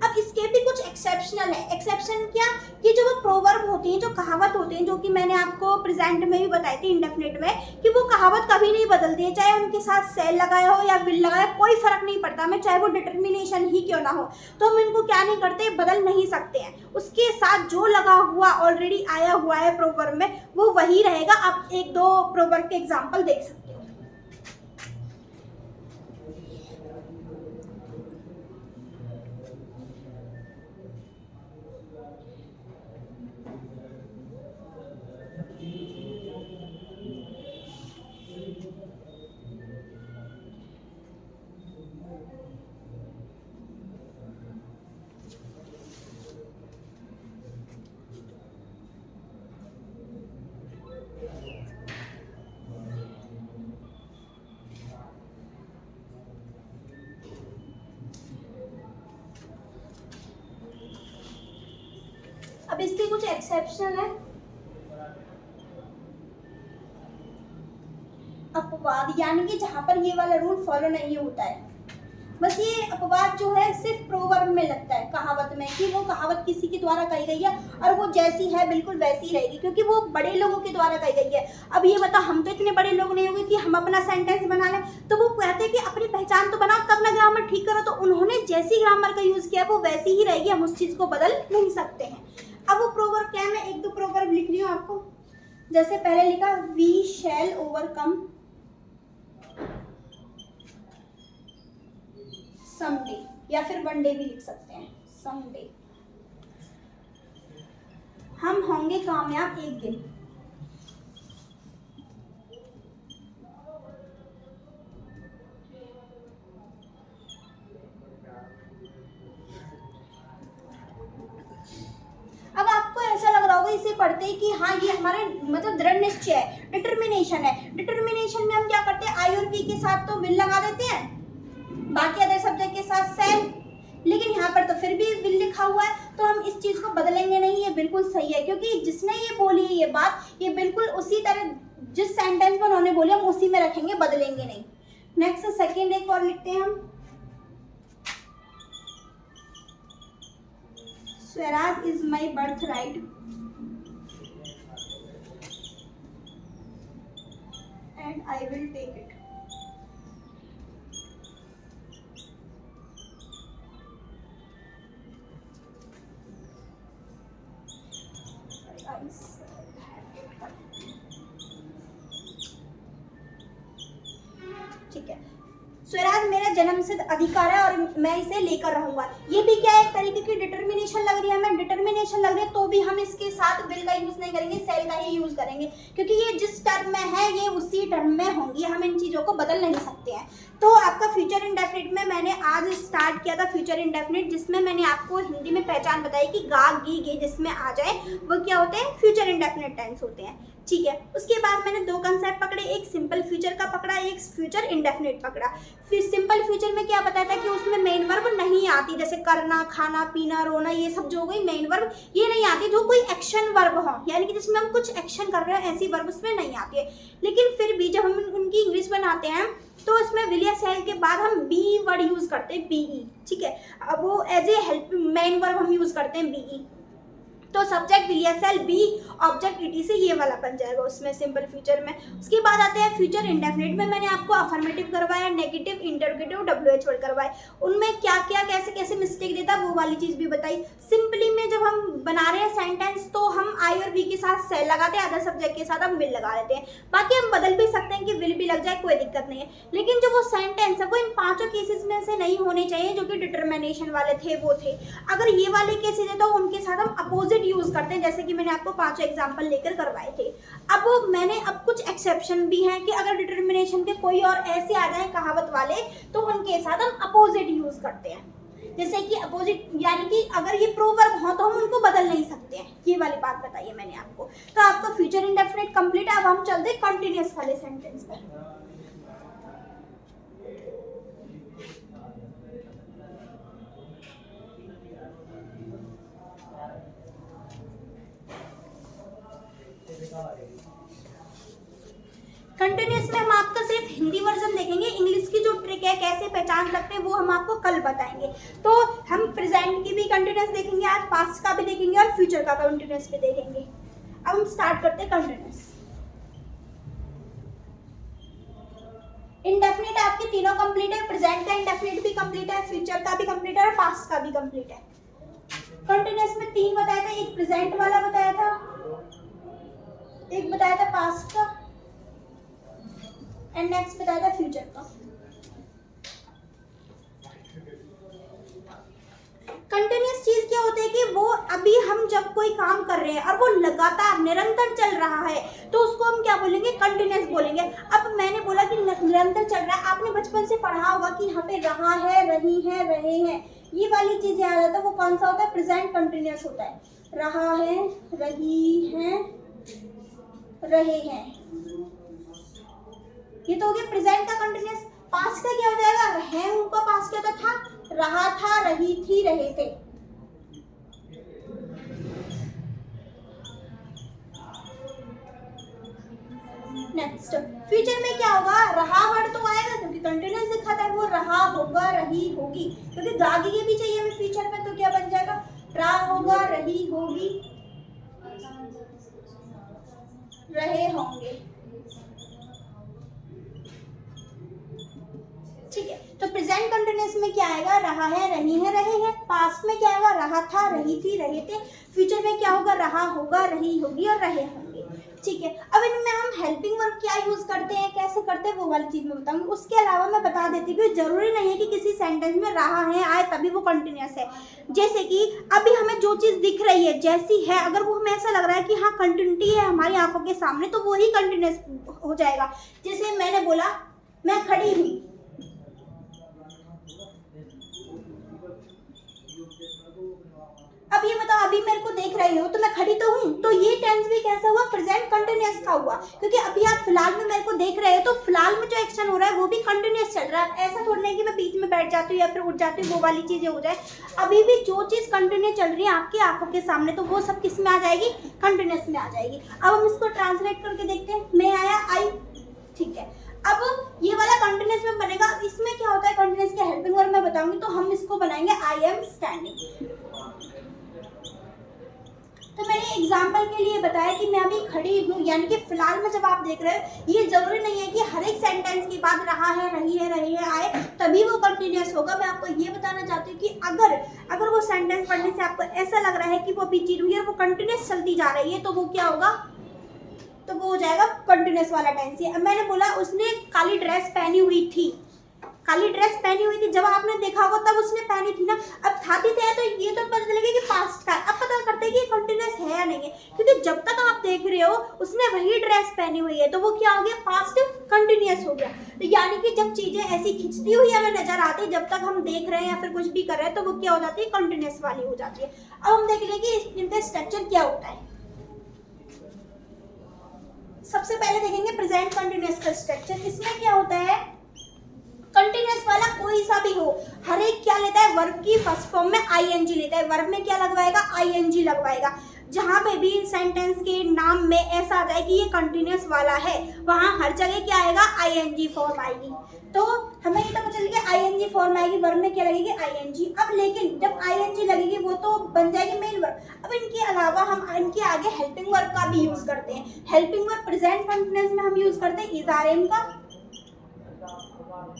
अब इसके भी कुछ एक्सेप्शनल है। एक्सेप्शन क्या, कि जो वो प्रोवर्ब होती हैं, जो कहावत होती हैं, जो कि मैंने आपको प्रेजेंट में भी बताई थी इंडेफिनिट में, कि वो कहावत कभी नहीं बदलती है, चाहे उनके साथ सेल लगाया हो या विल लगाया, कोई फर्क नहीं पड़ता हमें, चाहे वो डिटर्मिनेशन ही क्यों ना हो, तो हम इनको क्या नहीं करते, बदल नहीं सकते हैं। उसके साथ जो लगा हुआ ऑलरेडी आया हुआ है प्रोवर्ब में, वो वही रहेगा। आप एक दो प्रोवर्ब के एग्जाम्पल देख सकते हो। अब इसके कुछ एक्सेप्शन है। अपवाद, यानी कि जहां पर ये वाला रूल फॉलो नहीं होता है, बस ये अपवाद जो है सिर्फ प्रोवर्ब में लगता है, कहावत में, कि वो कहावत किसी के द्वारा कही गई है और वो जैसी है बिल्कुल वैसी ही रहेगी, क्योंकि वो बड़े लोगों के द्वारा कही गई है। अब ये बता, हम तो इतने बड़े लोग नहीं होंगे कि हम अपना सेंटेंस बना लें, तो वो कहते हैं कि अपनी पहचान तो बनाओ तब ना ग्रामर ठीक करो, तो उन्होंने जैसी ग्रामर का यूज किया वो वैसी ही रहेगी, हम उस चीज को बदल नहीं सकते हैं। अब वो प्रोवर्ब क्या है, मैं एक दो प्रोवर्ब लिख रही हूँ आपको। जैसे पहले लिखा, वी शैल ओवरकम समडे, या फिर वन डे भी लिख सकते हैं, समडे, हम होंगे कामयाब एक दिन। अब आपको ऐसा लग रहा होगा इसे पढ़ते ही कि हाँ ये हमारे मतलब दृढ़ निश्चय है, डिटर्मिनेशन है। डिटर्मिनेशन में हम क्या करते हैं, आई और वी के साथ तो विल लगा देते हैं, बाकी अदर सब्जेक्ट के साथ सेल, लेकिन यहाँ पर तो फिर भी विल लिखा हुआ है, तो हम इस चीज को बदलेंगे नहीं, ये बिल्कुल सही है, क्योंकि जिसने ये बोली है ये बात, ये बिल्कुल उसी तरह जिस सेंटेंस में उन्होंने बोली हम उसी में रखेंगे, बदलेंगे नहीं। नेक्स्ट सेकेंड एक और लिखते हैं हम, Swaraj is my birth right and I will take it. ठीक है, स्वराज मेरा जन्मसिद्ध अधिकार है और मैं इसे लेकर रहूंगा। ये भी क्या है, एक तरीके की डिटर्मिनेशन लग रही है हमें, डिटर्मिनेशन लग रही है तो भी हम इसके साथ विल का यूज नहीं करेंगे, सेल का ही यूज करेंगे, क्योंकि ये जिस टर्म में है ये उसी टर्म में होंगी, हम इन चीजों को बदल नहीं सकते हैं। तो आपका फ्यूचर इंडेफिनिट में मैंने आज स्टार्ट किया था फ्यूचर इंडेफिनिट, जिसमें मैंने आपको हिंदी में पहचान बताई कि गा गी गे जिसमें आ जाए वो क्या होते हैं, फ्यूचर इंडेफिनिट टेंस होते हैं। ठीक है, उसके बाद मैंने दो कंसेप्ट पकड़े, एक सिंपल फ्यूचर का पकड़ा, एक फ्यूचर इंडेफिनिट पकड़ा। फिर सिंपल फ्यूचर में क्या बताया था कि उसमें मेन वर्ब नहीं आती, जैसे करना, खाना, पीना, रोना, ये सब जो हो गई मेन वर्ब, ये नहीं आती जो कोई एक्शन वर्ब हो, यानी कि जिसमें हम कुछ एक्शन कर रहे हैं ऐसी वर्ब उसमें नहीं आती है। लेकिन फिर भी जब हम उनकी इंग्लिश बनाते हैं तो इसमें विल या सेल के बाद हम बी वर्ड यूज करते हैं, बीई। ठीक है, अब वो as a help main verb हम यूज करते हैं बीई, तो सब्जेक्ट विल या सेल बी, ऑब्जेक्ट इटी से ये वाला बन जाएगा उसमें सिंपल फ्यूचर में। उसके बाद आते हैं फ्यूचर इंडेफिनिट में, मैंने आपको अफर्मेटिव करवाया, नेगेटिव, इंटरोगेटिव, डब्ल्यूएच वर्ड करवाए, उनमें क्या क्या कैसे कैसे मिस्टेक देता वो वाली चीज भी बताई। सिंपली में जब हम बना रहे हैं सेंटेंस तो हम आई और वी के साथ सेल लगाते हैं, अदर सब्जेक्ट के साथ हम विल लगा देते हैं, बाकी हम बदल भी सकते हैं कि विल भी लग जाए, कोई दिक्कत नहीं है। लेकिन जो वो सेंटेंस है वो इन पांचों केसेस में से नहीं होने चाहिए जो कि डिटर्मिनेशन वाले थे वो थे। अगर ये वाले केसेस है तो उनके साथ हम अपोजिट यूज करते हैं, जैसे कि मैंने आपको पांचों एग्जांपल लेकर करवाए थे। अब कुछ एक्सेप्शन भी हैं कि अगर डिटर्मिनेशन के कोई और ऐसे आ जाए कहावत वाले तो उनके साथ हम अपोजिट यूज करते हैं, जैसे कि अपोजिट यानी कि अगर ये प्रोवर्ब हो तो हम उनको बदल नहीं सकते हैं, ये वाली बात बताइए मैंने आपको। तो आपका फ्यूचर इंडेफिनिट कंप्लीट है। अब हम चलते हैं कंटिन्यूअस वाले सेंटेंस पर। कंटिन्यूअस में हम आपका सिर्फ हिंदी वर्जन देखेंगे, इंग्लिश की जो ट्रिक कैरेक्टरिस्टिक है, कैसे पहचान सकते हैं, वो हम आपको कल बताएंगे। तो हम प्रेजेंट की भी कंटिन्यूस देखेंगे आज, पास्ट का भी देखेंगे और फ्यूचर का कंटिन्यूस भी देखेंगे। अब हम स्टार्ट करते हैं कंटिन्यूस। इंडेफिनिट आपके तीनों कंप्लीट है, प्रेजेंट का इंडेफिनिट भी कंप्लीट है, फ्यूचर का भी कंप्लीट है और पास्ट का भी कंप्लीट है। कंटिन्यूस में 3 बताया था, एक प्रेजेंट वाला बताया था, एक बताया था पास्ट का एंड नेक्स्ट बताया था फ्यूचर का। कंटिन्यूस चीज क्या होती है कि वो अभी हम जब कोई काम कर रहे हैं और वो लगातार निरंतर चल रहा है तो उसको हम क्या बोलेंगे, कंटिन्यूस बोलेंगे। अब मैंने बोला कि निरंतर चल रहा है, आपने बचपन से पढ़ा होगा कि यहाँ पे रहा है, रही है, रहे हैं, ये वाली चीज याद आता है, वो कौन सा होता है, प्रेजेंट कंटिन्यूस होता है। रहा है, रही है, रहे हैं, ये तो हो गया प्रेजेंट का कंटिन्यूस। पास्ट का क्या हो जाएगा, है उनका पास्ट क्या था, रहा था, रही थी, रहे थे। नेक्स्ट फ्यूचर में क्या होगा, रहा वर्ड तो आएगा क्योंकि कंटिन्यूस दिखाता है, वो रहा होगा, रही होगी, क्योंकि आगे के भी चाहिए हमें फ्यूचर में, तो क्या बन जाएगा, रहा होगा, रही होगी, रहे होंगे। ठीक है, तो प्रेजेंट कंटिन्यूस में क्या आएगा, रहा है, रही है, रहे हैं। पास्ट में क्या आएगा, रहा था, रही थी, रहे थे। फ्यूचर में क्या होगा, रहा होगा, रही होगी और रहे होंगे। ठीक है, अब इनमें हम हेल्पिंग वर्ब क्या यूज करते हैं, कैसे करते हैं, वो वाली चीज मैं बताऊंगी। उसके अलावा मैं बता देती हूँ कि जरूरी नहीं है कि किसी सेंटेंस में रहा है आए तभी वो कंटिन्यूस है। जैसे कि अभी हमें जो चीज दिख रही है जैसी है, अगर वो हमें ऐसा लग रहा है कि हाँ कंटिन्यूटी है हमारी आंखों के सामने, तो वो ही कंटिन्यूस हो जाएगा। जैसे मैंने बोला मैं खड़ी हूँ, अब ये बताओ अभी मेरे को देख रहे हो तो मैं खड़ी तो हूँ, तो ये टेंस भी कैसा हुआ, प्रेजेंट कंटिन्यूअस का हुआ, क्योंकि अभी आप फिलहाल में मेरे को देख रहे हो तो फिलहाल में जो एक्शन हो रहा है वो भी कंटिन्यूअस चल रहा है। ऐसा थोड़ा नहीं कि मैं बीच में बैठ जाती हूँ या फिर उठ जाती हूँ, वो वाली चीजें हो जाए। अभी भी जो चीज कंटिन्यू चल रही है आपकी आंखों के सामने, तो वो सब किस में आ जाएगी, कंटिन्यूअस में आ जाएगी। अब हम इसको ट्रांसलेट करके देखते हैं। मैं आया, आई, ठीक है। अब ये वाला कंटिन्यूअस में बनेगा, इसमें क्या होता है कंटिन्यूअस के हेल्पिंग वर्ब मैं बताऊंगी, तो हम इसको बनाएंगे आई एम स्टैंडिंग। तो मैंने एग्जाम्पल के लिए बताया कि मैं अभी खड़ी हूँ, यानी कि फिलहाल में जब आप देख रहे हो, ये जरूरी नहीं है कि हर एक सेंटेंस के बाद रहा है, रही है, रही है आए तभी वो कंटिन्यूअस होगा। मैं आपको ये बताना चाहती हूँ कि अगर वो सेंटेंस पढ़ने से आपको ऐसा लग रहा है कि वो बीची हुई है और वो कंटिन्यूअस चलती जा रही है, तो वो क्या होगा, तो वो हो जाएगा कंटिन्यूअस वाला टेंस। अब मैंने बोला उसने काली ड्रेस पहनी हुई थी, काली ड्रेस पहनी हुई थी, जब आपने देखा होगा तब उसने पहनी थी ना। अब था थे तो ये तो पता चलेगा कि पास्ट का है। अब पता करते हैं कि कंटिन्यूअस है या नहीं है, क्योंकि जब तक आप देख रहे हो उसने वही ड्रेस पहनी हुई है, तो वो क्या हो गया, पास्ट कंटिन्यूअस हो गया। तो यानी कि जब चीजें ऐसी खिंचती हुई हमें नजर आती है, जब तक हम देख रहे हैं या फिर कुछ भी कर रहे हैं, तो वो क्या हो जाती है, कंटिन्यूअस वाली हो जाती है। अब हम देख लेंगे इनका स्ट्रक्चर क्या होता है। सबसे पहले देखेंगे प्रेजेंट कंटिन्यूअस का स्ट्रक्चर। इसमें क्या होता है, कंटिन्यूअस वाला कोई सा भी हो, हर एक क्या लेता है, वर्ब की फर्स्ट फॉर्म में आईएनजी लेता है। वर्ब में क्या लगवाएगा, आईएनजी लगवाएगा। जहां पे भी सेंटेंस के नाम में ऐसा आ जाए कि ये कंटिन्यूअस वाला है, वहां हर जगह क्या आएगा, आईएनजी फॉर्म आएगी। तो हमें ये तो पता चल गया आईएनजी फॉर्म आएगी, वर्ब में क्या लगेगी, आईएनजी। अब लेकिन जब आईएनजी लगेगी वो तो बन जाएगी मेन वर्ब। अब इनके अलावा हम इनके आगे हेल्पिंग वर्ब का भी यूज करते हैं। हेल्पिंग वर्ब प्रेजेंट कंटिन्यूअस में हम यूज करते हैं इज आर एम का,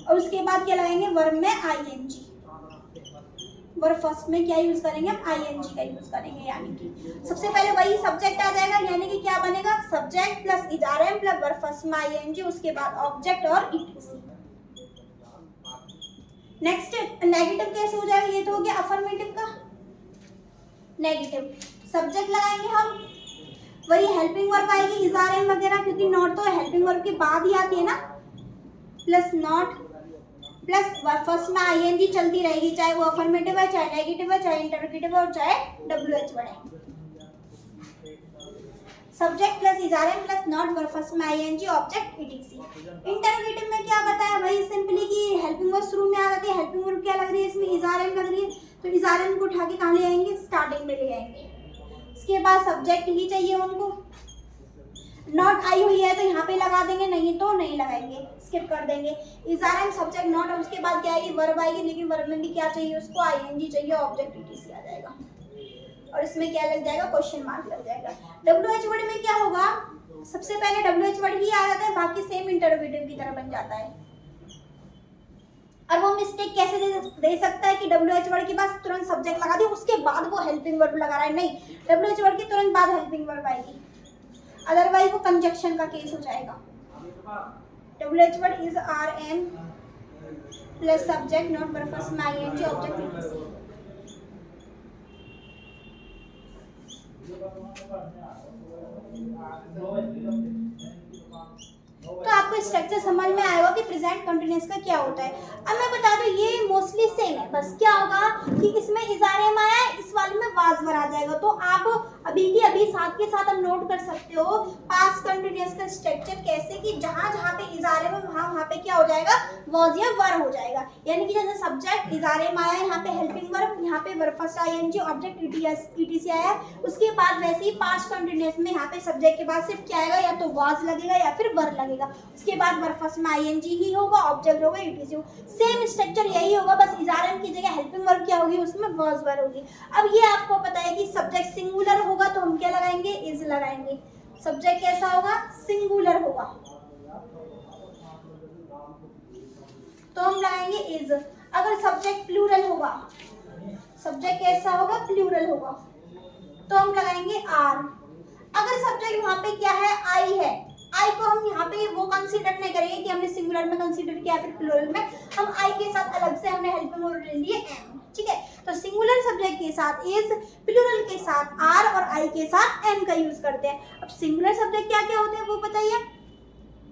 और उसके बाद क्या लगाएंगे, वर्ब में आईएनजी। वर्ब फर्स्ट में क्या यूज करेंगे, हम आईएनजी का यूज करेंगे। यानी कि सबसे पहले वही सब्जेक्ट आ जाएगा, यानी कि क्या बनेगा, subject plus is are am plus verb first में आईएनजी, उसके बाद ऑब्जेक्ट और ईटीसी। नेक्स्ट नेगेटिव कैसे हो जाएगा, ये तो हो गया अफर्मेटिव का। नेगेटिव सब्जेक्ट लगाएंगे हम, वही हेल्पिंग वर्ब आएगी इज आर एम वगैरह, क्योंकि नॉट तो हेल्पिंग वर्ब के बाद ही आती है ना, प्लस नॉट प्लस फर्स्ट में आईएनजी चलती रहेगी, चाहे वो अफर्मेटिव है, चाहे नेगेटिव है, चाहे इंटरोगेटिव है, और चाहे डब्ल्यूएच वर्ड है। Subject plus is are am plus not verb first में आईएनजी ऑब्जेक्ट ईटीसी। इंटरोगेटिव में क्या बताया, वही सिंपली कि हेल्पिंग वर्ब शुरू में आ जाती है। हेल्पिंग वर्ब क्या लग रही है, इसमें इज आर एम लग रही है, तो इज आर एम को उठा के कहाँ ले आएंगे, स्टार्टिंग में ले आएंगे। इसके बाद सब्जेक्ट ही चाहिए उनको। नॉट आई हुई है तो यहाँ पे लगा देंगे, नहीं तो नहीं लगाएंगे, स्किप कर देंगे। Is are am subject not, उसके बाद क्या आएगी, वर्ब आएगी, लेकिन वर्ब में भी क्या चाहिए उसको, आईएनजी चाहिए, ऑब्जेक्ट ईटीसी आ जाएगा और इसमें क्या लग जाएगा, क्वेश्चन मार्क लग जाएगा। WH वर्ड में क्या होगा, सबसे पहले WH वर्ड ही आ जाता है, बाकी सेम इंटरोगेटिव की तरह बन जाता है। और वो मिस्टेक कैसे दे सकता है कि WH वर्ड के पास तुरंत सब्जेक्ट लगा दिया, उसके बाद वो हेल्पिंग वर्ब लगा रहा है, नहीं, WH वर्ड के तुरंत बाद हेल्पिंग वर्ब आएगी, अदरवाइज वो कंजक्शन का केस हो जाएगा। WH word is RM plus subject not verb first में ING ऑब्जेक्ट ईटीसी। तो आपको स्ट्रक्चर समझ में आएगा कि प्रेजेंट कंटिन्यूअस का क्या होता है। अब मैं बता दूं ये मोस्टली सेम है, बस क्या होगा कि इसमें इजारे में आया है, इस वाले में वाजवर आ जाएगा। तो आप अभी की अभी साथ के साथ हम नोट कर सकते हो पास्ट कंटिन्यूअस का स्ट्रक्चर कैसे, कि जहां जहां पे इजारे में वहां पे क्या हो जाएगा, वाज या वर हो जाएगा। यानी कि जैसे सब्जेक्ट इजारे में आया, यहाँ पे हेल्पिंग वर्ब, यहाँ पे verb first ING object etc आया, उसके बाद वैसे ही पास्ट कंटिन्यूअस में यहाँ पे सब्जेक्ट के बाद सिर्फ क्या आएगा, या तो वाज लगेगा या फिर वर लगेगा, उसके बाद वर्ब फर्स्ट में ING ही होगा, ऑब्जेक्ट होगा ईटीसी हो, सेम स्ट्रक्चर यही होगा, बस इजारे की जगह हेल्पिंग वर्ब क्या होगी, उसमें वाज वर होगी। अब ये आपको पता है कि सब्जेक्ट सिंगुलर होगा तो हम क्या लगाएंगे, इज लगाएंगे। सब्जेक्ट कैसा होगा, सिंगुलर होगा तो हम लगाएंगे इज। अगर सब्जेक्ट प्लूरल होगा, सब्जेक्ट कैसा होगा, प्लूरल होगा तो हम लगाएंगे आर। अगर सब्जेक्ट वहां पे क्या है, आई है, आई को हम यहाँ पे वो कंसीडर नहीं करेंगे कि हमने सिंगुलर में कंसीडर किया फिर प्लूरल में, हम आई के साथ अलग से हमने हेल्पिंग वर्ब ले लिए एम, ठीक है। तो सिंगुलर सब्जेक्ट के साथ इज, प्लूरल के साथ आर और आई के साथ एम का यूज करते हैं। अब सिंगुलर सब्जेक्ट क्या क्या होते हैं वो बताइए,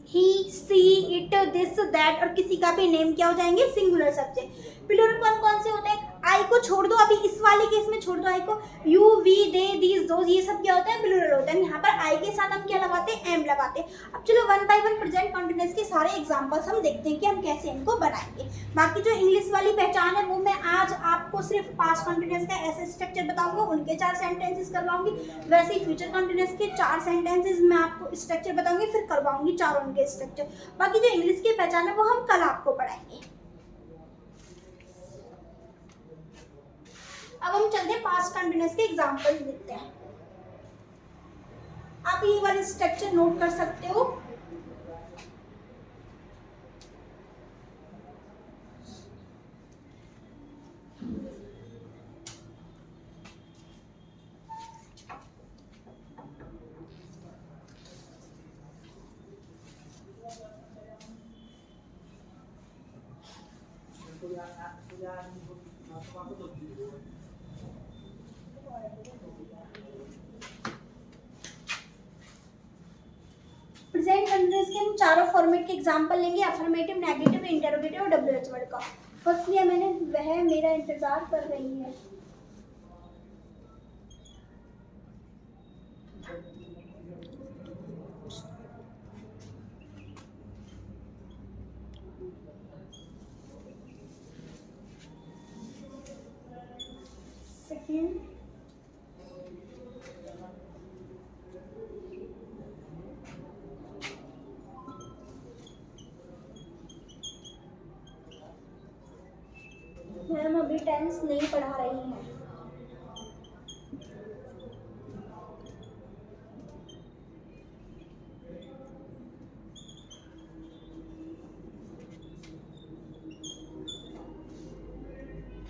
ही, सी, इट, दिस, दैट, और किसी का भी नेम क्या हो जाएंगे, सिंगुलर सब्जेक्ट। प्लूरल कौन कौन से होते हैं, आई को छोड़ दो, अभी इस वाले केस में छोड़ दो आई को, you, we, they, these, those, ये सब क्या होता है, प्लूरल होता है। यहाँ पर आई के साथ हम क्या लगाते हैं, एम लगाते हैं। अब चलो one by one present continuous के सारे एग्जांपल्स हम देखते हैं कि हम कैसे इनको बनाएंगे। बाकी जो इंग्लिश वाली पहचान है वो मैं आज आपको सिर्फ पास्ट कंटिन्यूअस का ऐसे स्ट्रक्चर बताऊंगा, उनके 4 सेंटेंसेस करवाऊंगी, वैसे ही फ्यूचर कंटिन्यूअस के 4 सेंटेंसेस मैं आपको स्ट्रक्चर बताऊंगी, फिर करवाऊंगी 4 उनके स्ट्रक्चर। बाकी जो इंग्लिश की पहचान है वो हम कल आपको पढ़ाएंगे। अब हम चलते हैं पास्ट कंटिन्यूअस के एग्जांपल्स देखते हैं। आप ये वाले स्ट्रक्चर नोट कर सकते हो। प्रेजेंट कंटिन्यूअस के हम चारों फॉर्मेट के एग्जांपल लेंगे, अफर्मेटिव, नेगेटिव, इंटरोगेटिव और WH वर्ड का। फर्स्ट लिया मैंने, वह मेरा इंतजार कर रही है। सेकंड, मैम अभी टेंस नहीं पढ़ा रही हैं।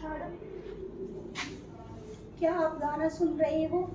थर्ड, क्या आप गाना सुन रहे हो?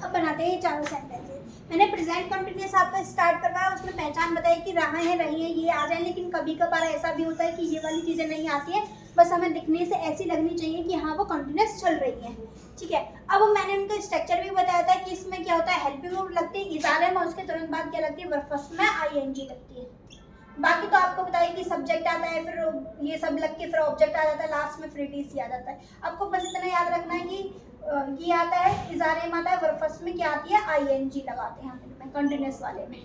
अब बनाते हैं चारों सेंटेंसेस। मैंने प्रेजेंट कंटिन्यूअस आपको स्टार्ट करवाया, उसमें पहचान बताई कि रहा है, रही है, ये आ जाए, लेकिन कभी कभार ऐसा भी होता है कि ये वाली चीज़ें नहीं आती है, बस हमें दिखने से ऐसी लगनी चाहिए कि हाँ वो कंटिन्यूस चल रही है, ठीक है। अब मैंने उनको स्ट्रक्चर भी बताया था कि इसमें क्या होता है, हेल्पिंग वर्ब लगती है इज़ारे में, उसके तुरंत बाद क्या लगती है, वर्ब फर्स्ट में आईएनजी लगती है। बाकी तो आपको बताइए कि सब्जेक्ट आता है, फिर ये सब लग के फिर ऑब्जेक्ट आ जाता है, लास्ट में फिर टीसी आ जाता है। आपको बस इतना याद रखना है कि ये आता है इज़ारे में आता है, वर्ब फर्स्ट में क्या आती है, आईएनजी लगाते हैं हम कंटिन्यूस वाले में,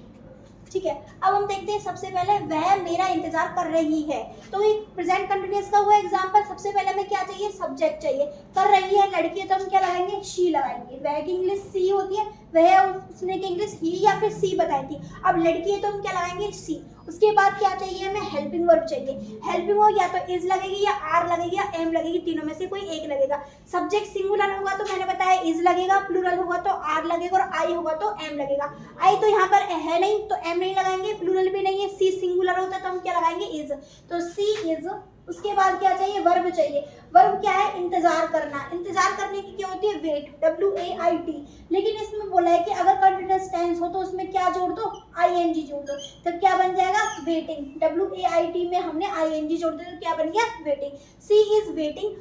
ठीक है। अब हम देखते हैं सबसे पहले वह मेरा इंतजार कर रही है, तो एक प्रेजेंट कंटिन्यूअस का हुआ एग्जांपल। सबसे पहले हमें क्या चाहिए, सब्जेक्ट चाहिए। कर रही है लड़की है तो हम क्या लगाएंगे, शी लगाएंगे। वह की इंग्लिश सी होती है, वह उसने की इंग्लिश ही या फिर सी बताई थी। अब लड़की है तो हम क्या लगाएंगे, सी। उसके बाद क्या चाहिए हमें, हेल्पिंग वर्ब चाहिए। हेल्पिंग वर्ब या तो इज लगेगी या आर लगेगी या एम लगेगी, तीनों में से कोई एक लगेगा। सब्जेक्ट सिंगुलर होगा तो मैंने बताया इज लगेगा, प्लूरल होगा तो आर लगेगा और आई होगा तो एम लगेगा। आई तो यहाँ पर है नहीं तो एम नहीं लगाएंगे, प्लूरल भी नहीं है, सी सिंगुलर होता तो हम क्या लगाएंगे, इज, तो सी इज। उसके बाद क्या चाहिए, वर्ब चाहिए। वर्ब क्या है, इंतजार करना। इंतजार करने की क्या होती है, वेट, WAIT। लेकिन इसमें बोला है कि अगर कंटिन्यूअस टेंस हो तो उसमें क्या जोड़ दो, ING जोड़ दो, तो क्या बन जाएगा, वेटिंग। WAIT में हमने ING जोड़ दिया तो क्या बन गया, वेटिंग। C is waiting.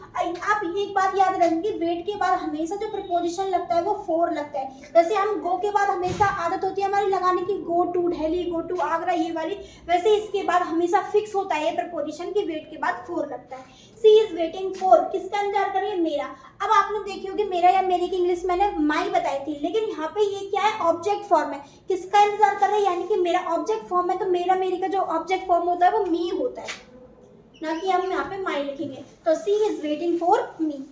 आप एक बात याद रखेंगे, वेट के बाद हमेशा जो प्रपोजिशन लगता है वो फॉर लगता है। जैसे हम गो के बाद हमेशा आदत होती है हमारी लगाने की, go to Delhi, go to Agra, ये वाली, वैसे इसके बाद हमेशा फिक्स होता है ये प्रपोजिशन की वेट के बाद फॉर लगता है। सी इज वेटिंग फॉर, किसका इंतजार कर रही है, मेरा। अब आपने देखी होगी मेरा या मेरे की इंग्लिश मैंने माई बताई थी, लेकिन यहाँ पे ये क्या है, ऑब्जेक्ट फॉर्म है। किसका इंतजार कर रही है, यानी कि मेरा ऑब्जेक्ट फॉर्म है, तो मेरा मेरी का जो ऑब्जेक्ट फॉर्म होता है वो मी होता है, ना कि हम यहाँ पे माई लिखेंगे। तो सी इज वेटिंग फॉर मी।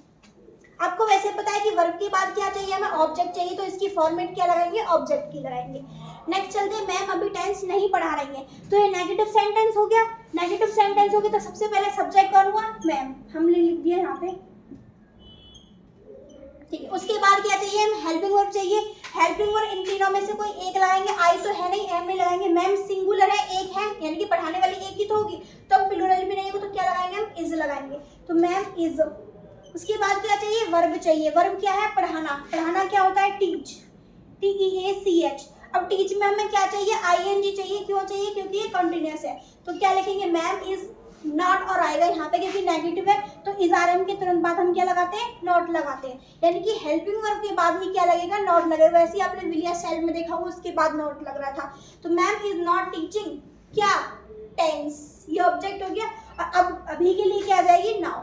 आपको वैसे पता है कि वर्ब के बाद क्या चाहिए हमें, ऑब्जेक्ट चाहिए, तो इसकी फॉर्मेट क्या लगाएंगे, ऑब्जेक्ट की लगाएंगे। नेक्स्ट चलते हैं, मैम अभी टेंस नहीं पढ़ा रही है, तो ये नेगेटिव सेंटेंस हो गया। नेगेटिव सेंटेंस हो गया तो सबसे पहले सब्जेक्ट कौन हुआ, मैम, हमने लिख दिया यहाँ पे, ठीक है। उसके बाद क्या चाहिए, हम हेल्पिंग वर्ब चाहिए। हेल्पिंग वर्ब इन तीनों में से कोई एक लगाएंगे, आई तो है नहीं, एम नहीं लगाएंगे। मैम सिंगुलर है, एक है, यानी कि पढ़ाने वाली एक ही तो होगी, तो प्लूरल भी नहीं होगा तो क्या लगाएंगे, हम इज लगाएंगे, तो मैम इज। उसके बाद क्या चाहिए, वर्ब चाहिए। वर्ब क्या है, पढ़ाना। पढ़ाना क्या होता है, टीच, TEACH। अब टीच में हमें क्या चाहिए, ING चाहिए। क्यों चाहिए, क्योंकि ये कंटिन्यूअस है। तो क्या लिखेंगे, मैम इज नॉट, और आएगा यहाँ पे क्योंकि नेगेटिव है, तो इज RM के तुरंत बाद हम क्या लगाते हैं, नॉट लगाते हैं, यानी कि हेल्पिंग वर्ब के बाद ही क्या लगेगा, नॉट लगेगा। वैसे ही आपने विलिया स्टाइल में देखा होगा, उसके बाद नॉट लग रहा था। तो मैम इज नॉट टीचिंग, क्या, टेंस, ये ऑब्जेक्ट हो गया। अब अभी के लिए क्या आ जाएगी, नाउ।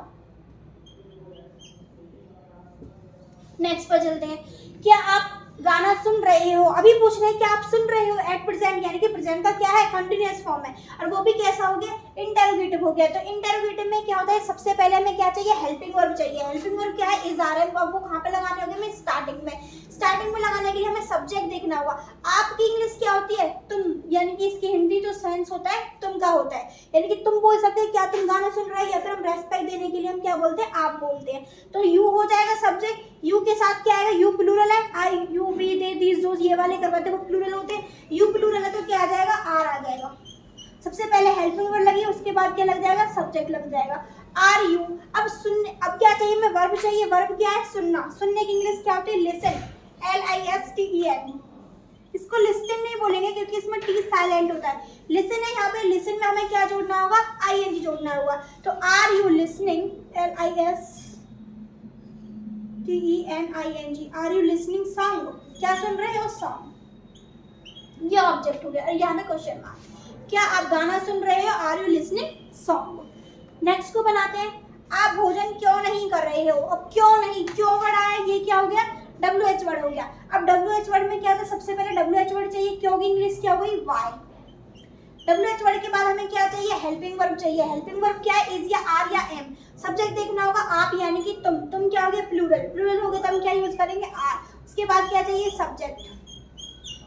नेक्स्ट पर चलते हैं, क्या आप गाना सुन रहे हो। अभी पूछ रहे हैं क्या आप सुन रहे हो, एट प्रेजेंट, यानी कि प्रेजेंट का क्या है, कंटिन्यूअस फॉर्म है, और वो भी कैसा हो गया, इंटेरोगेटिव हो गया। तो इंटेरोगेटिव में क्या होता है, सबसे पहले हमें क्या चाहिए, हेल्पिंग वर्ब चाहिए। हेल्पिंग वर्ब क्या है, इज RM, और वो कहाँ पे लगाने होंगे, हमें स्टार्टिंग में। स्टार्टिंग में लगाने के लिए हमें सब्जेक्ट देखना होगा। आपकी इंग्लिश क्या होती है, तुम, यानी कि इसकी हिंदी जो सेंस होता है तुम का होता है, यानी कि तुम बोल सकते हैं क्या तुम गाना सुन रहे हो, या फिर हम रेस्पेक्ट देने के लिए हम क्या बोलते हैं, आप बोलते हैं। तो यू हो जाएगा सब्जेक्ट, यू के साथ क्या आएगा, यू प्लूरल है, I you we they these those ये वाले करवाते हैं वो प्लूरल होते हैं। यू प्लूरल है तो क्या आ जाएगा, आर आ जाएगा। सबसे पहले हेल्पिंग वर्ब लगी, उसके बाद क्या लग जाएगा, सब्जेक्ट लग जाएगा, आर यू। अब सुनने, अब क्या चाहिए हमें, वर्ब चाहिए। वर्ब क्या है, सुनना। सुनने की इंग्लिश क्या होती है, लिसन, LISTEN। इसको लिस्टन नहीं बोलेंगे क्योंकि इसमें टी साइलेंट होता है। लिसन है यहाँ पे, लिसन में हमें क्या जोड़ना होगा, ING जोड़ना होगा। तो are you listening, LISTENING, are you listening song, क्या सुन रहे हो, सॉन्ग, ये ऑब्जेक्ट हो गया। और यहाँ पे क्वेश्चन मार्क, क्या आप गाना सुन रहे हो, are you listening song. Next को बनाते हैं, आप भोजन क्यों नहीं कर रहे हो। अब क्यों नहीं, क्यों वर्ड आया, ये क्या हो गया, WH वर्ड हो गया। अब WH वर्ड में क्या था, सबसे पहले WH वर्ड चाहिए, क्यों की इंग्लिश क्या हो गई, वाई। WH वर्ड के बाद हमें क्या चाहिए, हेल्पिंग वर्ब चाहिए। हेल्पिंग वर्ब क्या है, इज या आर या एम। सब्जेक्ट देखना होगा, आप यानी कि तुम क्या हो गया, प्लूरल। प्लूरल हो गया तो हम क्या यूज करेंगे, आर। उसके बाद क्या चाहिए, सब्जेक्ट।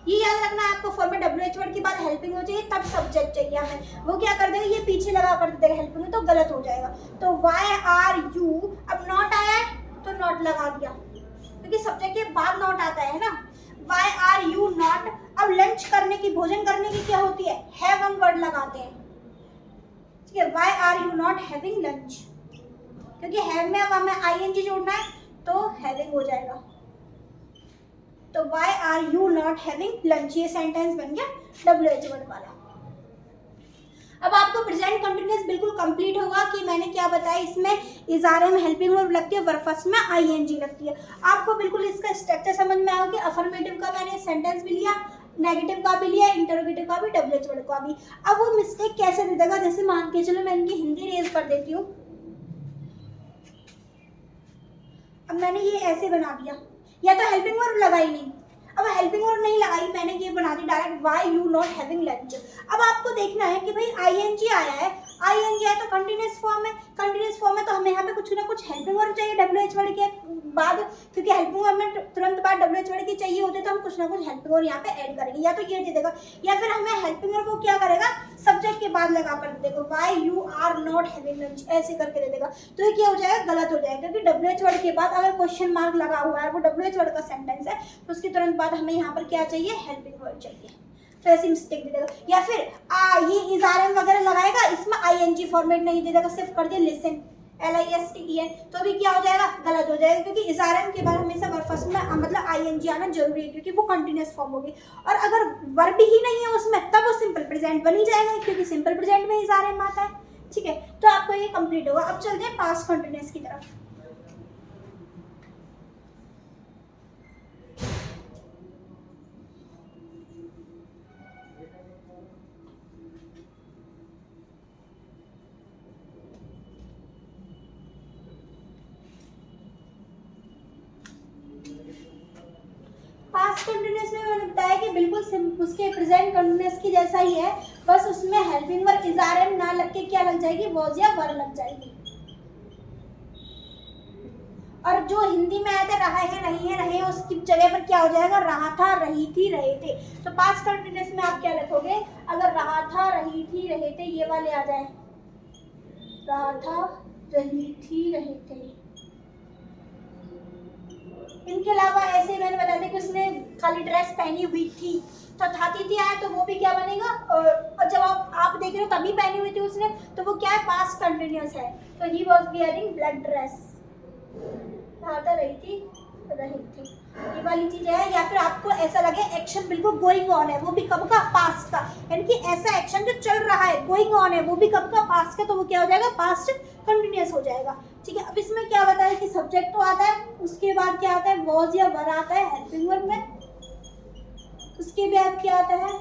ये याद रखना है आपको, फॉर्मेट WH वर्ड के बाद हेल्पिंग हो चाहिए, तब सब्जेक्ट चाहिए हमें। वो क्या कर देगा, ये पीछे लगा कर देगा हेल्पिंग, तो गलत हो जाएगा। तो वाई आर यू, अब नॉट आया है तो नॉट लगा दिया, क्योंकि सब्जेक्ट के बाद नॉट आता है ना। Why are you not. अब लंच करने की, भोजन करने की क्या होती है, हैव हम वर्ड लगाते हैं, ठीक है। Why are you not having lunch, क्योंकि हैव में अब हमें ING जोड़ना है तो हैविंग हो जाएगा। तो why are you not having lunch, ये सेंटेंस बन गया WH वर्ड वाला। अब आपको प्रेजेंट कंटिन्यूअस बिल्कुल कंप्लीट होगा कि मैंने क्या बताया, इसमें is are am helping verb लगती है, वर्ब फर्स्ट में आईएनजी लगती है। आपको बिल्कुल इसका स्ट्रक्चर समझ में आया कि अफर्मेटिव का मैंने सेंटेंस भी लिया, नेगेटिव का भी लिया, इंटरोगेटिव का भी, डब्ल्यूएच वर्ड का भी। अब वो मिस्टेक कैसे दे देगा, जैसे मान के चलो मैं इनकी हिंदी रेज कर देती हूँ। अब मैंने ये ऐसे बना दिया, या तो हेल्पिंग वर्ब लगाई नहीं, अब हेल्पिंग वर्ब नहीं लगाई मैंने, ये बना दी direct why you not having lunch. अब आपको देखना है कि भाई आईएनजी आया है, आईएनजी आया तो कंटिन्यूअस फॉर्म है, कंटिन्यूअस फॉर्म है तो हमें यहाँ पे कुछ ना कुछ हेल्पिंग वर्ब चाहिए डब्ल्यूएच वर्ड के बाद, क्योंकि हेल्पिंग वर्ब में तुरंत बाद डब्ल्यूएच वर्ड की चाहिए होते तो हम कुछ ना कुछ हेल्पिंग वर्ब यहाँ पे ऐड करेंगे, या तो ये दे देगा, या फिर हमें हेल्पिंग वर्ब को क्या करेगा, सब्जेक्ट के बाद लगा कर दे देगा, why you are not having lunch ऐसे करके दे देगा। तो ये क्या हो जाएगा, गलत हो जाएगा, क्योंकि डब्ल्यूएच वर्ड के बाद अगर क्वेश्चन मार्क लगा हुआ है, वो डब्ल्यूएच वर्ड का सेंटेंस है, तो उसके तुरंत बाद हमें यहाँ पर क्या चाहिए, हेल्पिंग वर्ब चाहिए। तो ऐसी मिस्टेक दे देगा, या फिर ये इज आर एम वगैरह लगाएगा, इसमें आईएनजी फॉर्मेट नहीं दे देगा, सिर्फ कर दिया लिसन, LISTEN, तो भी क्या हो जाएगा, गलत हो जाएगा, क्योंकि इज आर एम के बाद हमेशा वर्ब फर्स्ट में मतलब आईएनजी आना जरूरी है, क्योंकि वो कंटिन्यूअस फॉर्म होगी। और अगर वर्ब ही नहीं है उसमें, तब वो सिंपल प्रेजेंट बन ही जाएगा, क्योंकि सिंपल प्रेजेंट में इज आर एम आता है। ठीक है, तो आपको ये कंप्लीट होगा। अब चलते हैं पास्ट कंटिन्यूअस की तरफ। पास्ट कंटिन्यूअस में मैंने बताया कि बिल्कुल उसके प्रेजेंट कंटिन्यूअस की जैसा ही है, बस उसमें helping verb is are am ना लग के क्या लग जाएगी, वॉज या वर लग जाएगी। और जो हिंदी में आया था रहा है नहीं है रहे, उसकी जगह पर क्या हो जाएगा, रहा था रही थी रहे थे। तो पास्ट कंटिन्यूअस में आप क्या लिखोगे, अगर रहा था रही थी रहे थे ये वाले आ जाए, रहा था रही थी रहे थे। इनके अलावा ऐसे मैंने बताया था कि उसने खाली ड्रेस पहनी हुई थी, तो था थी आया तो वो भी क्या बनेगा, और जब आप देख रहे हो तभी पहनी हुई थी उसने, तो वो क्या है, पास्ट कंटिन्यूअस है। तो he was wearing black dress, रही थी ये वाली चीज है। या फिर आपको ऐसा लगे एक्शन बिल्कुल गोइंग ऑन है, वो भी कब का, पास्ट का, यानी कि ऐसा एक्शन जो चल रहा है, गोइंग ऑन है, वो भी कब का, पास्ट का, तो वो क्या हो जाएगा, पास्ट कंटिन्यूअस हो जाएगा। ठीक है, अब इसमें क्या बताया कि सब्जेक्ट तो आता है, उसके बाद क्या आता है, वॉज या वर आता है हेल्पिंग वर्ब में, उसके बाद क्या आता है,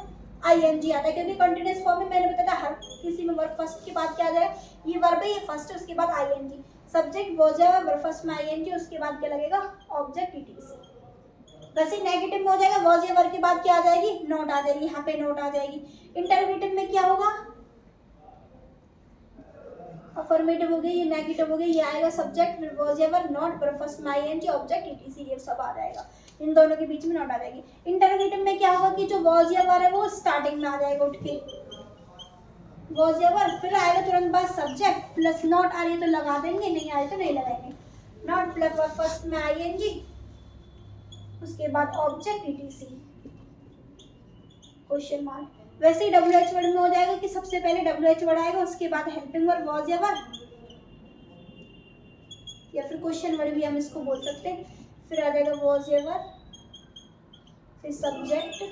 आईएनजी आता है, क्योंकि कंटिन्यूअस फॉर्म में मैंने बताया हर किसी में वर्ब फर्स्ट के बाद क्या आ जाए, ये वर्ब है, ये फर्स्ट है, उसके बाद आईएनजी, सब्जेक्ट वॉज है, वर्ब फर्स्ट में आईएनजी, उसके बाद क्या लगेगा, ऑब्जेक्ट ईटीसी। वैसे नेगेटिव में हो जाएगा, वॉज या वर्ब के बाद क्या आ जाएगी, नोट आ जाएगी, यहाँ पे नोट आ जाएगी। इंटरोगेटिव में क्या होगा, अफर्मेटिव हो गई, ये नेगेटिव हो गई, ये आएगा सब्जेक्ट, फिर वॉज या वर्ब, नॉट, वर्ब फर्स्ट में आईएनजी, ऑब्जेक्ट ईटीसी, ये सब आ जाएगा, इन दोनों के बीच में नोट आ जाएगी। इंटरोगेटिव में क्या होगा कि जो वॉज या वर्ब है वो स्टार्टिंग में आ जाएगा उठ के, वॉज या वर्ब, फिर आएगा तुरंत बाद सब्जेक्ट प्लस नॉट, आ रही है तो लगा देंगे, नहीं आ रही तो नहीं लगाएंगे, नॉट प्लस वर्ब फर्स्ट में आईएनजी, उसके बाद ऑब्जेक्ट ईटीसी, क्वेश्चन मार्क। वैसे ही डब्ल्यूएच वर्ड में हो जाएगा कि सबसे पहले डब्ल्यूएच वर्ड आएगा, उसके बाद हेल्पिंग वर्ब, वॉज या वर्ब, या फिर क्वेश्चन वर्ड भी हम इसको बोल सकते हैं, फिर आ जाएगा वॉज या वर्ब, फिर सब्जेक्ट,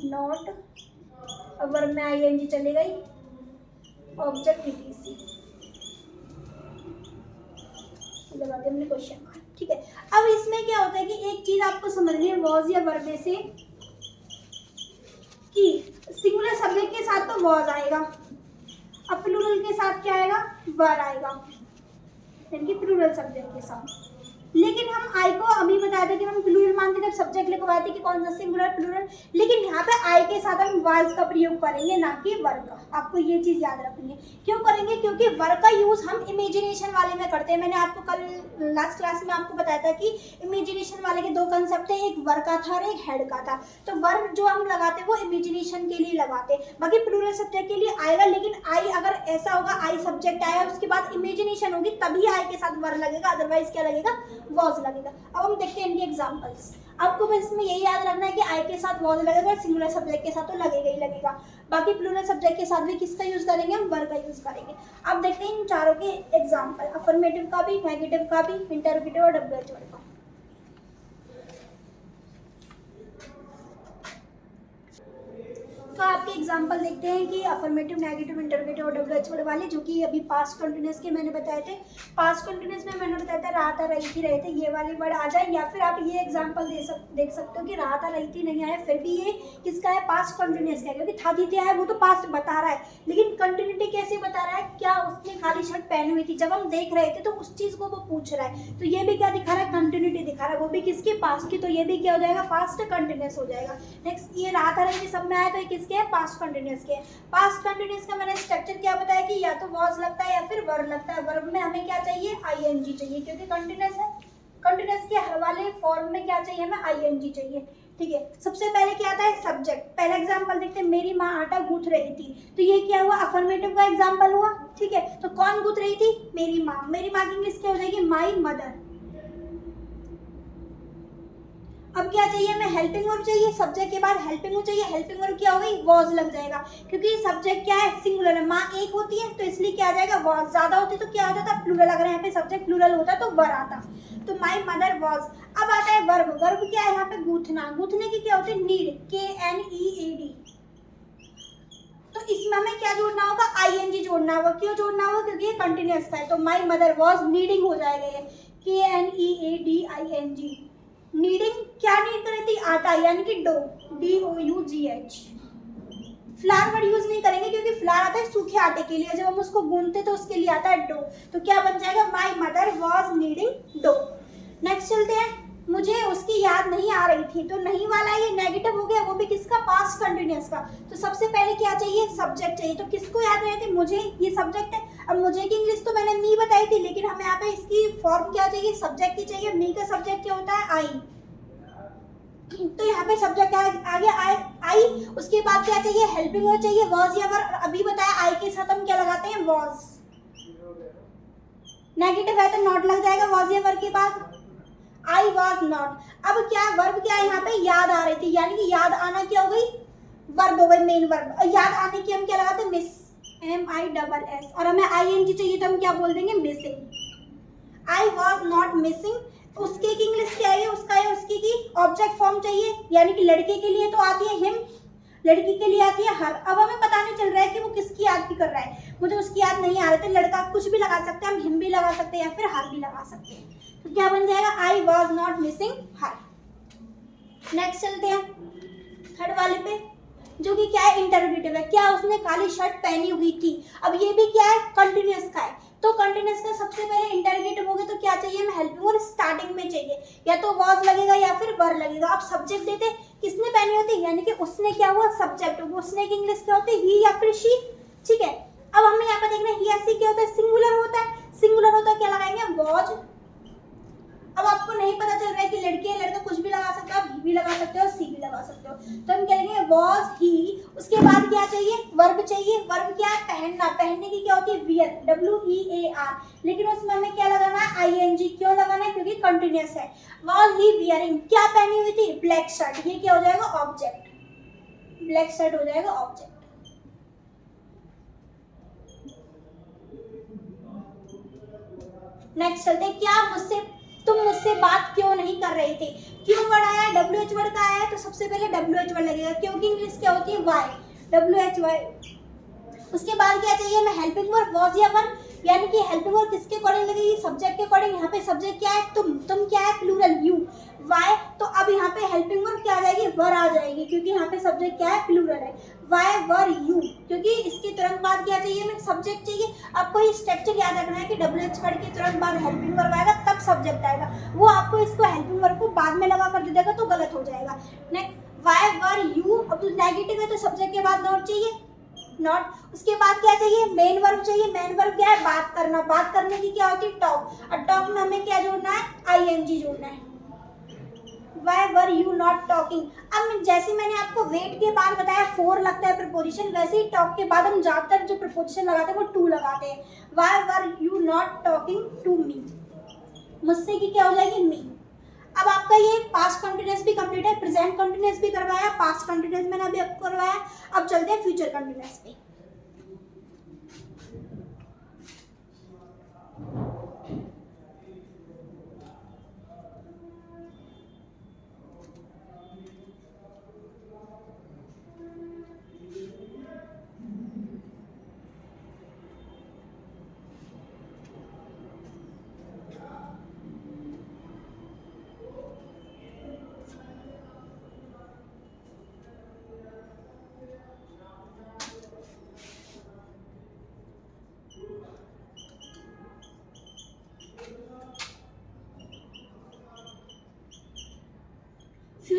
नॉट, अब वर्ब में आईएनजी चले गई, ऑब्जेक्ट ईटीसी, लगा दिया हमने क्वेश्चन मार्क। ठीक है, अब इसमें क्या होता है कि एक चीज आपको समझनी है वॉज या वर्ब में से, कि सिंगुलर सब्जेक्ट के साथ तो वॉज आएगा, अब प्लूरल के साथ क्या आएगा, वर आएगा, यानी कि प्लूरल सब्जेक्ट के साथ। लेकिन हम आई को अभी बताया था कि हम प्लूरल मानते थे, सब्जेक्ट लिखवाए थे कि कौन सा सिंगुलर प्लूरल, लेकिन यहाँ पे आई के साथ हम वाज का प्रयोग करेंगे, ना कि वर का। आपको ये चीज याद रखनी है, क्यों करेंगे, क्योंकि वर का यूज हम इमेजिनेशन वाले में करते हैं। मैंने आपको कल लास्ट क्लास में आपको बताया था कि इमेजिनेशन वाले के दो कंसेप्ट है, एक वर का था और एक हेड का था। तो वर जो हम लगाते हैं वो इमेजिनेशन के लिए लगाते, बाकी प्लूरल सब्जेक्ट के लिए आएगा। लेकिन आई अगर ऐसा होगा, आई सब्जेक्ट आया उसके बाद इमेजिनेशन होगी, तभी आई के साथ वर लगेगा, अदरवाइज क्या लगेगा, वॉज लगेगा। अब हम देखते हैं इनके एग्जांपल्स। आपको बस इसमें यही याद रखना है कि आई के साथ वॉज लगेगा और सिंगुलर सब्जेक्ट के साथ तो लगेगा ही लगेगा। बाकी प्लूरल सब्जेक्ट के साथ भी किसका यूज करेंगे, हम वर का यूज करेंगे। अब देखते हैं इन चारों के एग्जांपल, अफर्मेटिव का भी, नेगेटिव का भी, इंटरोगेटिव और डब्ल्यूएच वर्ड का। तो आपके एग्जांपल देखते हैं कि अफर्मेटिव, नेगेटिव, इंटरोगेटिव और डब्ल्यूएच वर्ड वाले, जो कि अभी पास्ट कंटिन्यूअस के मैंने बताए थे। पास्ट कंटिन्यूअस में मैंने बताया था रहा था, रही थी, रहे थे, ये वाले वर्ड आ जाए। या फिर आप ये एग्जांपल देख सकते हो कि रहा था, रही थी नहीं आया, फिर भी ये किसका है, पास्ट कंटिन्यूअस का है, क्योंकि था थी है वो तो पास्ट बता रहा है, लेकिन कंटिन्यूटी कैसे बता रहा है, क्या उसने खाली शर्ट पहनी हुई थी जब हम देख रहे थे, तो उस चीज को वो पूछ रहा है। तो ये भी क्या दिखा रहा है, कंटिन्यूटी दिखा रहा है, वो भी किसकी, पास्ट की। तो ये भी क्या हो जाएगा, पास्ट कंटिन्यूअस हो जाएगा। नेक्स्ट, ये रहा था, रही थी सब में आया, तो ये किसके है, पास्ट कंटिन्यूअस के। पास्ट कंटिन्यूअस का मैंने स्ट्रक्चर क्या बताया कि या तो वॉज लगता है या फिर वर्ब लगता है। वर्ब में हमें क्या चाहिए, आईएनजी चाहिए, क्योंकि कंटिन्यूअस है। कंटिन्यूअस के हर वाले फॉर्म में क्या चाहिए, हमें आईएनजी चाहिए। ठीक है, सबसे पहले क्या आता है, सब्जेक्ट। पहला एग्जांपल देखते हैं, मेरी माँ आटा गूंथ रही थी। तो ये क्या हुआ, अफर्मेटिव का एग्जांपल हुआ। ठीक है, तो कौन गूंथ रही थी, मेरी माँ। मेरी माँ की इंग्लिश क्या हो जाएगी, माई मदर। अब क्या चाहिए हमें, हेल्पिंग वर्ब चाहिए। सब्जेक्ट के बाद हेल्पिंग वर्ब चाहिए। हेल्पिंग वर्ब क्या हो गई, वॉज लग जाएगा, क्योंकि सब्जेक्ट क्या है, सिंगुलर है, माँ एक होती है, तो इसलिए क्या आ जाएगा, वॉज। ज्यादा होती तो क्या हो जाता, प्लूरल। अगर यहाँ पे सब्जेक्ट प्लूरल होता तो वर आता, तो माई मदर वॉज। अब आता है वर्ब। वर्ब क्या है यहाँ पे, गूंथना। गूंथने की क्या होती है, नीड, KNEAD। तो इसमें हमें क्या जोड़ना होगा, आईएनजी जोड़ना होगा। क्यों जोड़ना होगा, क्योंकि ये कंटिन्यूअस था, तो माई मदर वॉज नीडिंग हो जाएगा ये, KNEADING। नीडिंग क्या नीड कर रही थी, आटा, यानी कि dough, DOUGH। Flour word use नहीं करेंगे, क्योंकि फ्लावर आता है सूखे आटे के लिए, जब हम उसको गूंथते तो उसके लिए आता है डो। तो क्या बन जाएगा, my mother was needing dough. Next चलते हैं, मुझे उसकी याद नहीं आ रही थी। तो नहीं वाला ये नेगेटिव हो गया, वो भी किसका, पास्ट कंटिन्यूअस का। तो सबसे पहले क्या चाहिए, सब्जेक्ट चाहिए। तो किसको याद नहीं थी, मुझे, ये सब्जेक्ट है। अब मुझे की इंग्लिश तो मैंने मी बताई थी, लेकिन हमें यहाँ पे इसकी फॉर्म क्या चाहिए, सब्जेक्ट की चाहिए। मी का सब्जेक्ट क्या होता है, आई। तो यहाँ पे सब्जेक्ट आ गया आई। उसके बाद क्या चाहिए, हेल्पिंग वर्ब चाहिए, वॉज या वर्ब। अभी बताया आई के साथ हम क्या लगाते हैं, वॉज। नेगेटिव है तो नॉट लग जाएगा वॉज या वर्ब के बाद, आई वॉज नॉट। अब क्या वर्ब, क्या है यहाँ पे, याद आ रही थी, यानी कि याद आना क्या हो गई, वर्ब हो गई, मेन वर्ब। याद आने की हम क्या लगाते हैं, मिस, MISS। और हमें ING चाहिए तो हम क्या बोल देंगे, missing. I was not missing. उसके की इंग्लिश क्या है, उसका है, उसकी की ऑब्जेक्ट फॉर्म चाहिए, यानी कि लड़के के लिए तो आती है हिम, लड़की के लिए आती है हर। अब हमें पता नहीं चल रहा है कि वो किसकी याद की कर रहा है, मुझे उसकी याद नहीं आ रही थी। लड़का कुछ भी लगा सकते हैं हम, हिम भी लगा सकते हैं या फिर हर भी लगा सकते हैं। तो क्या बन जाएगा, I was not missing her. Next चलते हैं थर्ड वाले पे, जो कि क्या है, इंटरोगेटिव है। क्या उसने काली शर्ट पहनी हुई थी। अब ये भी क्या है, कंटिन्यूअस का है। तो कंटिन्यूअस का सबसे पहले इंटरोगेटिव हो गया, तो क्या चाहिए हमें, हेल्पिंग वर्ब स्टार्टिंग में चाहिए, या तो वॉज लगेगा या फिर वर लगेगा। अब सब्जेक्ट देते, किसने पहनी होती, यानी कि उसने, क्या हुआ, सब्जेक्ट। उसने की इंग्लिश क्या होती है, ही या फिर शी। ठीक है, अब हमें यहाँ पे देखना है, ही या सी क्या होता है, सिंगुलर होता है। सिंगुलर होता है, क्या लगाएंगे, वॉज। अब आपको नहीं पता चल रहा है कि लड़की है लड़का, कुछ भी लगा सकते हो, आप ही भी लगा सकते हो, सी भी लगा सकते हो। तो हम कहेंगे वॉज ही। उसके बाद क्या चाहिए, वर्ब चाहिए। वर्ब क्या है, पहनना। पहनने की क्या होती है, वियर, WEAR। लेकिन उसमें हमें क्या लगाना है, ING। क्यों लगाना है, क्योंकि कंटिन्यूअस है। वॉज ही वियरिंग, क्या पहनी हुई थी, ब्लैक शर्ट। ये क्या हो जाएगा, ऑब्जेक्ट, ब्लैक शर्ट हो जाएगा ऑब्जेक्ट। नेक्स्ट चलते हैं, क्या तुम मुझसे बात क्यों नहीं कर रही थी। क्यों वर्ड आया, WH वर्ड का आया है, तो सबसे पहले WH वर्ड लगेगा, क्योंकि इंग्लिश क्या होती है, वाई, WH वर्ड। उसके बाद क्या चाहिए हमें, हेल्पिंग वर्ब, वॉज या वर्ब। यानी कि हेल्पिंग वर्ब किसके अकॉर्डिंग लगेगी, सब्जेक्ट के अकॉर्डिंग। यहाँ पे सब्जेक्ट क्या है, तुम क्या है, प्लूरल, यू, वाई। तो अब यहाँ पे हेल्पिंग वर्ब क्या आ जाएगी, वर आ जाएगी, क्योंकि यहाँ पे सब्जेक्ट क्या है, प्लूरल है। वाई वर यू, क्योंकि इसके तुरंत बाद क्या चाहिए हमें, सब्जेक्ट चाहिए। आपको ये स्ट्रक्चर याद रखना है कि WH वर्ड के तुरंत बाद हेल्पिंग वर्ब आएगा, तब सब्जेक्ट आएगा। वो आपको इसको हेल्पिंग वर्ब को बाद में लगा कर दे देगा तो गलत हो जाएगा। Next, why were you. अब तो नेगेटिव है तो सब्जेक्ट के बाद नॉट चाहिए, नॉट। उसके बाद क्या चाहिए, मेन वर्ब चाहिए। मेन वर्ब क्या है, बात करना। बात करने की क्या होती है, टॉक। और टॉक में हमें क्या जोड़ना है, ING जोड़ना है। Why were you not talking? अब जैसे मैंने आपको वेट के बाद बताया 4 लगता है प्रपोजिशन, वैसे ही टॉक के बाद हम ज्यादातर जो प्रपोजिशन लगाते हैं वो 2 लगाते हैं। Why were you not talking to me? मुझसे की क्या हो जाएगी, me। अब आपका ये पास्ट कंटिन्यूअस भी कंप्लीट है, प्रेजेंट कंटिन्यूअस भी करवाया, पास्ट कंटिन्यूअस मैंने अभी आपको करवाया। अब चलते हैं फ्यूचर कंटिन्यूअस पे।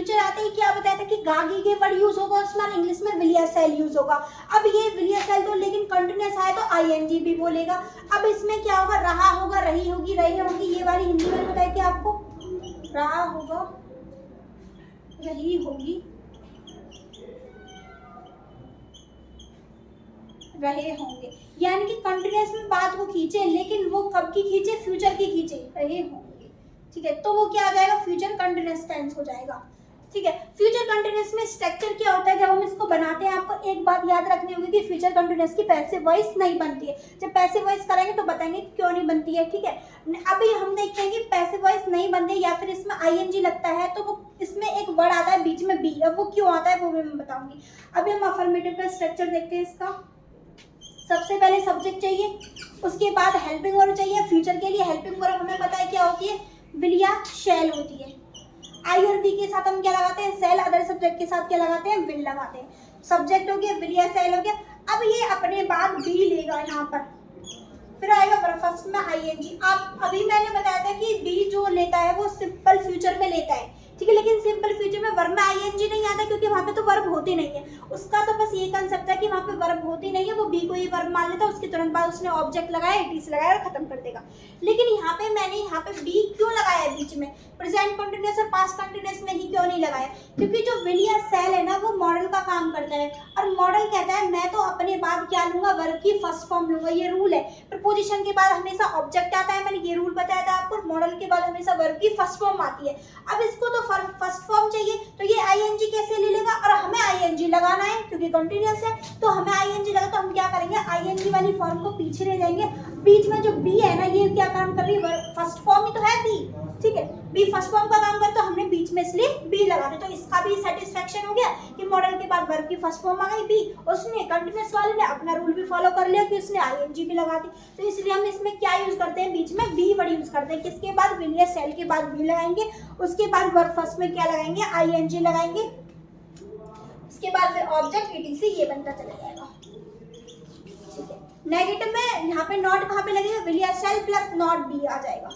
फ्यूचर आते ही क्या बताया था कि गागी के वर्ड यूज होगा, उसमें इंग्लिश में विल या शैल यूज होगा। अब ये विल या शैल तो लेकिन कंटिन्यूअस आया तो आईएनजी भी बोलेगा। अब इसमें क्या होगा, रहा होगा, रही होगी, रहे होंगी, ये वाली हिंदी में बताया कि आपको रहा होगा, रही होगी, रहे होंगे, यानी कि कंटिन्यूअस में बात को खींचे, लेकिन वो कब की खींचे, फ्यूचर की खींचे, रहे होंगे। ठीक है, तो वो क्या आ जाएगा, फ्यूचर कंटिन्यूअस टेंस हो जाएगा। ठीक है, फ्यूचर कंटिन्यूअस में स्ट्रक्चर क्या होता है, जब हम इसको बनाते हैं आपको एक बात याद रखनी होगी कि फ्यूचर कंटिन्यूअस की पैसिव वॉइस नहीं बनती है। जब पैसिव वॉइस करेंगे तो बताएंगे क्यों नहीं बनती है। ठीक है, अभी हम देखते हैं कि पैसिव वॉइस नहीं बनती है या फिर इसमें आईएनजी लगता है तो वो इसमें एक वर्ड आता है बीच में बी, अब वो क्यों आता है वो भी मैं बताऊंगी। अभी हम अफर्मेटिव का स्ट्रक्चर देखते हैं। इसका सबसे पहले सब्जेक्ट चाहिए, उसके बाद हेल्पिंग वर्ब चाहिए। फ्यूचर के लिए हेल्पिंग वर्ब हमें पता है क्या होती है, विल या शैल होती है। आई और वी के साथ हम क्या लगाते हैं, शैल। अदर सब्जेक्ट के साथ क्या लगाते हैं, विल लगाते हैं। सब्जेक्ट हो गया, विल या शैल हो गया। अब ये अपने बाद बी लेगा यहाँ पर, फिर आएगा वर्ब फर्स्ट में आईएनजी। आप अभी मैंने बताया था कि बी जो लेता है वो सिंपल फ्यूचर में लेता है। ठीक है, लेकिन सिंपल फ्यूचर में वर्ब में आईएनजी नहीं आता क्योंकि वहाँ पे तो वर्ब होती नहीं है। उसका तो बस ये कंसेप्ट है कि वहाँ पे वर्ब होती नहीं है, वो बी को ही वर्ब मान लेता है, उसके तुरंत बाद उसने ऑब्जेक्ट लगाया, इट लगाया और खत्म कर देगा। लेकिन यहाँ पे मैंने यहाँ पे बी क्यों लगाया है बीच में, प्रेजेंट कंटिन्यूअस और पास्ट कंटिन्यूअस में ही क्यों नहीं लगाया, क्योंकि जो विल या शैल है ना वो मॉडल का काम करता है और मॉडल कहता है मैं तो अपने बाद क्या लूंगा, वर्ब की फर्स्ट फॉर्म लूंगा। ये रूल है, प्रपोजिशन के बाद हमेशा ऑब्जेक्ट आता है, मैंने ये रूल बताया था आपको। मॉडल के बाद हमेशा वर्ब की फर्स्ट फॉर्म आती है। अब इसको तो फर्स्ट फॉर्म चाहिए तो ये आईएनजी कैसे ले लेगा, और हमें आईएनजी लगाना है क्योंकि कंटिन्यूअस है तो हमें आईएनजी लगा। तो हम क्या करेंगे, आईएनजी वाली फॉर्म को पीछे ले जाएंगे। बीच में जो बी है ना ये क्या काम कर रही है, फर्स्ट फॉर्म ही तो है बी। ठीक है, बी फर्स्ट फॉर्म का काम करता, तो हमने बीच में इसलिए बी लगा दे। तो इसका भी सेटिस्फेक्शन हो गया कि मॉडल के बाद वर्ब की फर्स्ट फॉर्म आ गई बी। उसने कंटिन्यूअस वाले ने अपना रूल भी फॉलो कर लिया कि उसने आईएनजी भी लगा दी। तो इसलिए हम इसमें क्या यूज करते हैं, बीच में बी वर्ड यूज करते हैं। किसके बाद, विल या शैल के बाद बी लगाएंगे, उसके बाद वर्ब फर्स्ट में क्या लगाएंगे, आईएनजी लगाएंगे, उसके बाद फिर ऑब्जेक्ट ईटीसी ये बनता चला जाएगा। ठीक है, नेगेटिव में यहाँ पे नॉट कहाँ पे लगेगा, विल या शैल प्लस नॉट बी आ जाएगा,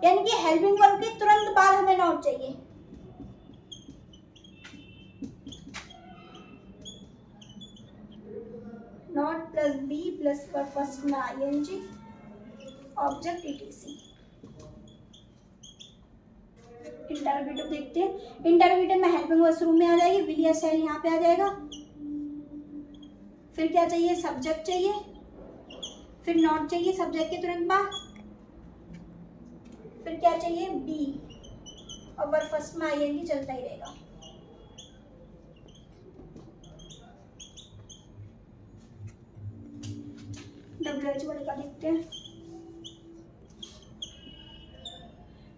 यानी कि हेल्पिंग वर्ब के तुरंत बाद हमें नॉट चाहिए। Not plus be plus verb first में आईएनजी, ऑब्जेक्ट ईटीसी। इंटरोगेटिव देखते हैं। इंटरोगेटिव में हेल्पिंग वर्ब शुरू में आ जाएगी, विल या शैल यहाँ पे आ जाएगा। फिर क्या चाहिए, सब्जेक्ट चाहिए, फिर नॉट चाहिए सब्जेक्ट के तुरंत बाद, फिर क्या चाहिए, बी, और वर्ब फर्स्ट में आईएनजी चलता ही रहेगा। डब्ल्यूएच वर्ड का देखते हैं।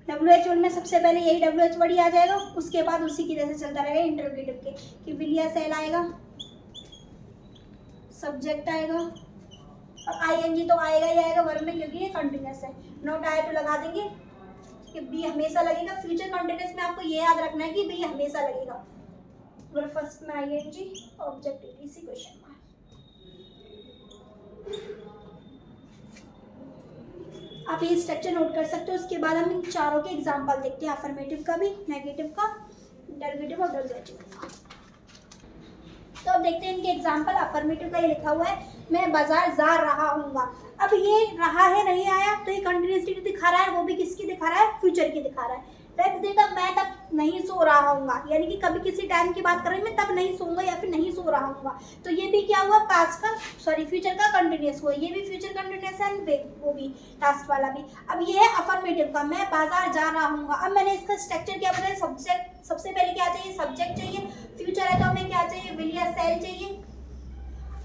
डब्ल्यूएच वर्ड में सबसे पहले यही डब्ल्यूएच वर्ड ही आ जाएगा, उसके बाद उसी की तरह से चलता रहेगा इंटरोगेटिव के, कि विल या शैल आएगा, सब्जेक्ट आएगा और आईएनजी तो आएगा ही आएगा वर्ब में क्योंकि ये कंटिन्यूअस है। नॉट आए तो लगा देंगे कि बी हमेशा लगेगा। फ्यूचर कंटिन्यूअस में आपको ये याद रखना है कि बी हमेशा लगेगा। वर्ब फर्स्ट में I N G, object etc, question mark. आप ये स्ट्रक्चर नोट कर सकते हो। उसके बाद हम इन चारों के एग्जाम्पल देखते हैं, अफर्मेटिव का भी, नेगेटिव का, इंटरोगेटिव और डब्ल्यूएच का। तो अब देखते हैं इनके एग्जाम्पल। अफर्मेटिव का ये लिखा हुआ है, मैं बाजार जा रहा हूँगा। अब ये रहा है नहीं आया तो ये कंटिन्यूअसली दिखा रहा है, वो भी किसकी दिखा रहा है, फ्यूचर की दिखा रहा है। टेक्स्ट देगा मैं तब नहीं सो रहा हूँगा, यानी कि कभी किसी टाइम की बात कर रही हूँ, मैं तब नहीं सोऊंगा या फिर नहीं सो रहा हूँगा। तो ये भी क्या हुआ, पास्ट का फ्यूचर का कंटिन्यूअस हुआ, ये भी फ्यूचर कंटिन्यूअस है, वो भी पास्ट वाला भी। अब ये है अफर्मेटिव का, मैं बाजार जा रहा हूँगा। अब मैंने इसका स्ट्रक्चर क्या बताया, सब्जेक्ट सबसे पहले क्या चाहिए, सब्जेक्ट चाहिए। फ्यूचर है तो हमें क्या चाहिए, विल या शैल चाहिए।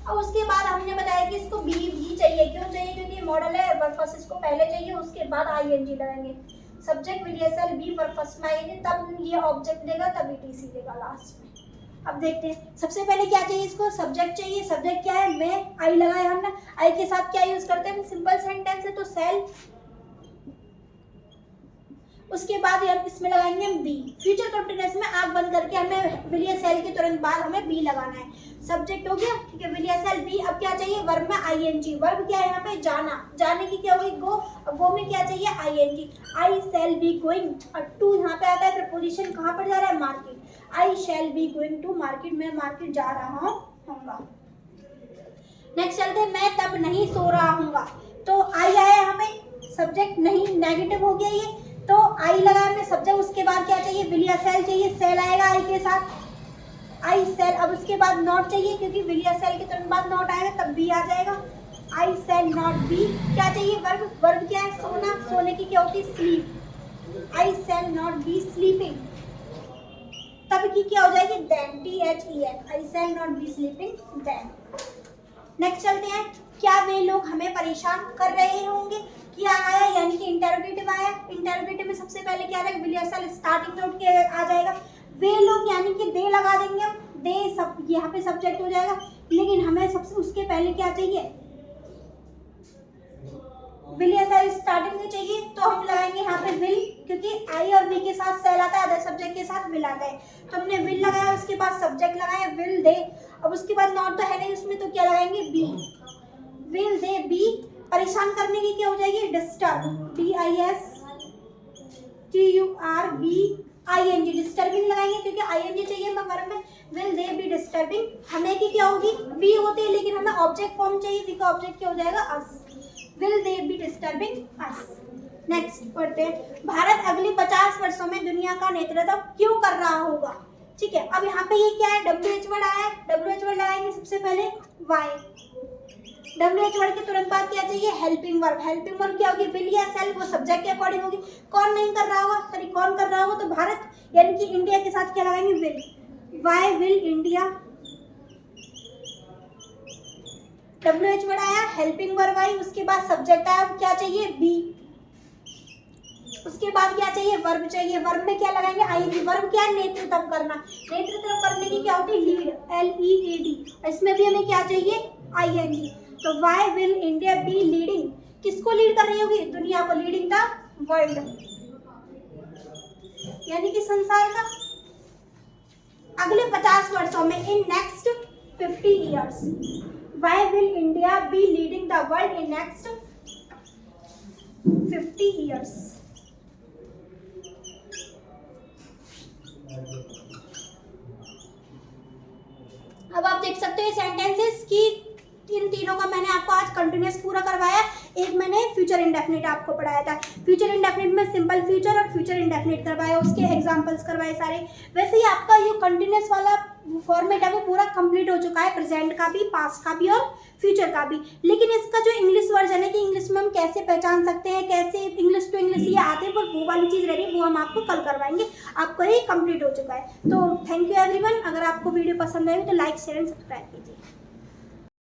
और उसके बाद हमने बताया कि इसको बी भी चाहिए, क्यों चाहिए, क्योंकि मॉडल है, वर्ब फर्स्ट इसको पहले चाहिए, उसके बाद आईएनजी लगाएंगे। सब्जेक्ट विल या शैल बी वर्ब फर्स्ट में आएंगे, तब ये ऑब्जेक्ट देगा, तब ईटीसी देगा लास्ट में। अब देखते हैं, सबसे पहले क्या चाहिए, इसको सब्जेक्ट चाहिए। सब्जेक्ट क्या है, मैं, आई लगाया हमने। आई के साथ क्या यूज करते हैं, सिंपल सेंटेंस है तो शैल। उसके बाद हम इसमें लगाएंगे बी। फ्यूचर कंटिन्यूअस में आंख बंद करके हमें विल या शैल के तुरंत बाद हमें बी लगाना है। सब्जेक्ट हो गया, ठीक है, विल या शैल बी। अब क्या चाहिए, वर्ब में आईएनजी। वर्ब क्या है यहाँ पे, जाना। जाने की क्या होगी, गो। गो में क्या चाहिए, I N G. I shall be going. और टू यहाँ पे आता है, प्रपोजिशन कहाँ पर जा रहा है, market. I shall be going to market, मैं मार्केट जा रहा हूँगा। नेक्स्ट चलते हैं, मैं तब नहीं सो रहा हूँगा। तो आई आया यहाँ पे, सब्जेक्ट नहीं, नेगेटिव हो गया ये, तो आई लगाया हमने सब्जेक्ट, उसके बाद क्या चाहिए, विल या शैल चाहिए, शैल आएगा आई के साथ, आई शैल। अब उसके बाद नॉट चाहिए, क्योंकि विल या शैल के तुरंत बाद नॉट आएगा, तब बी आ जाएगा, आई शैल नॉट बी। क्या चाहिए, वर्ब, वर्ब क्या है, सोना, सोने की क्या होती है, sleep, I shall not be sleeping. तब की क्या हो जाएगी, then, THEN, I shall not be sleeping then. Next चलते हैं, क्या वे लोग हमें परेशान कर रहे होंगे। क्या आया, यानी कि इंटरोगेटिव आया, इंटरोगेटिव में सबसे पहले क्या आएगा, विल या शैल स्टार्टिंग में उठ के आ जाएगा, वे लोग यानी कि दे लगा देंगे हम, दे सब यहाँ पे सब्जेक्ट हो जाएगा, लेकिन हमें सबसे उसके पहले क्या चाहिए, विल या शैल स्टार्टिंग में चाहिए, तो हम लगाएंगे यहाँ पे विल, क्योंकि आई और वी के साथ शैल आता है, अदर सब्जेक्ट के साथ विल आता है, तो हमने विल लगाया, उसके बाद सब्जेक्ट लगाया विल दे। अब उसके बाद नॉट तो है नहीं उसमें, तो क्या लगाएंगे, बी, विल दे बी। परेशान करने की क्या हो जाएगी, डिस्टर्ब, DISTURB, डिस्टर्बिंग लगाएंगे, क्योंकि ING चाहिए वर्ब में, विल दे बी डिस्टर्बिंग। हमें की क्या होगी, वी होती है, लेकिन हमें ऑब्जेक्ट फॉर्म चाहिए, वी का ऑब्जेक्ट क्या हो जाएगा, us, will they be disturbing us. Next पढ़ते हैं, भारत अगले 50 वर्षों में दुनिया का नेतृत्व क्यों कर रहा होगा। ठीक है, अब यहाँ पे ये क्या है, WH वर्ड आया है, WH वर्ड लगाएंगे सबसे पहले वाई, WH वर्ड के तुरंत बाद क्या चाहिए, हेल्पिंग वर्ब, हेल्पिंग वर्ब क्या होगी, विल या शैल, वो सब्जेक्ट के अकॉर्डिंग होगी। कौन नहीं कर रहा होगा, सॉरी कौन कर रहा होगा, तो भारत यानी कि इंडिया के साथ क्या लगाएंगे, will, why will India, WH word आया, हेल्पिंग वर्ब आई, उसके बाद सब्जेक्ट आया, क्या चाहिए, बी, उसके बाद क्या चाहिए, वर्ब चाहिए, वर्ब में क्या लगाएंगे, ING। वर्ब क्या है, नेतृत्व करना, नेतृत्व करने की क्या होती है, लीड, LEAD, इसमें भी हमें क्या चाहिए, ING। तो why will India be leading, किसको लीड कर रही होगी, दुनिया को, लीडिंग द वर्ल्ड, यानी कि संसार का, अगले 50 वर्षों में, in next 50 years, why will India be leading the world in next 50 years। अब आप देख सकते हो सेंटेंसेस की, इन तीनों का मैंने आपको आज कंटिन्यूस पूरा करवाया। एक मैंने फ्यूचर इंडेफिनिट आपको पढ़ाया था, फ्यूचर इंडेफिनिट में सिंपल फ्यूचर और फ्यूचर इंडेफिनिट करवाया, उसके एग्जांपल्स करवाए सारे। वैसे ही आपका ये कंटिन्यूस वाला फॉर्मेट है वो पूरा कंप्लीट हो चुका है, प्रेजेंट का भी, पास्ट का भी और फ्यूचर का भी। लेकिन इसका जो इंग्लिश वर्जन है कि इंग्लिश में हम कैसे पहचान सकते हैं, कैसे इंग्लिश टू इंग्लिश ये आते हैं, पर वो वाली चीज़ रह रही है, वो हम आपको कल करवाएंगे। आपका ये कंप्लीट हो चुका है। तो थैंक यू एवरीवन। अगर आपको वीडियो पसंद आई तो लाइक शेयर एंड सब्सक्राइब कीजिए।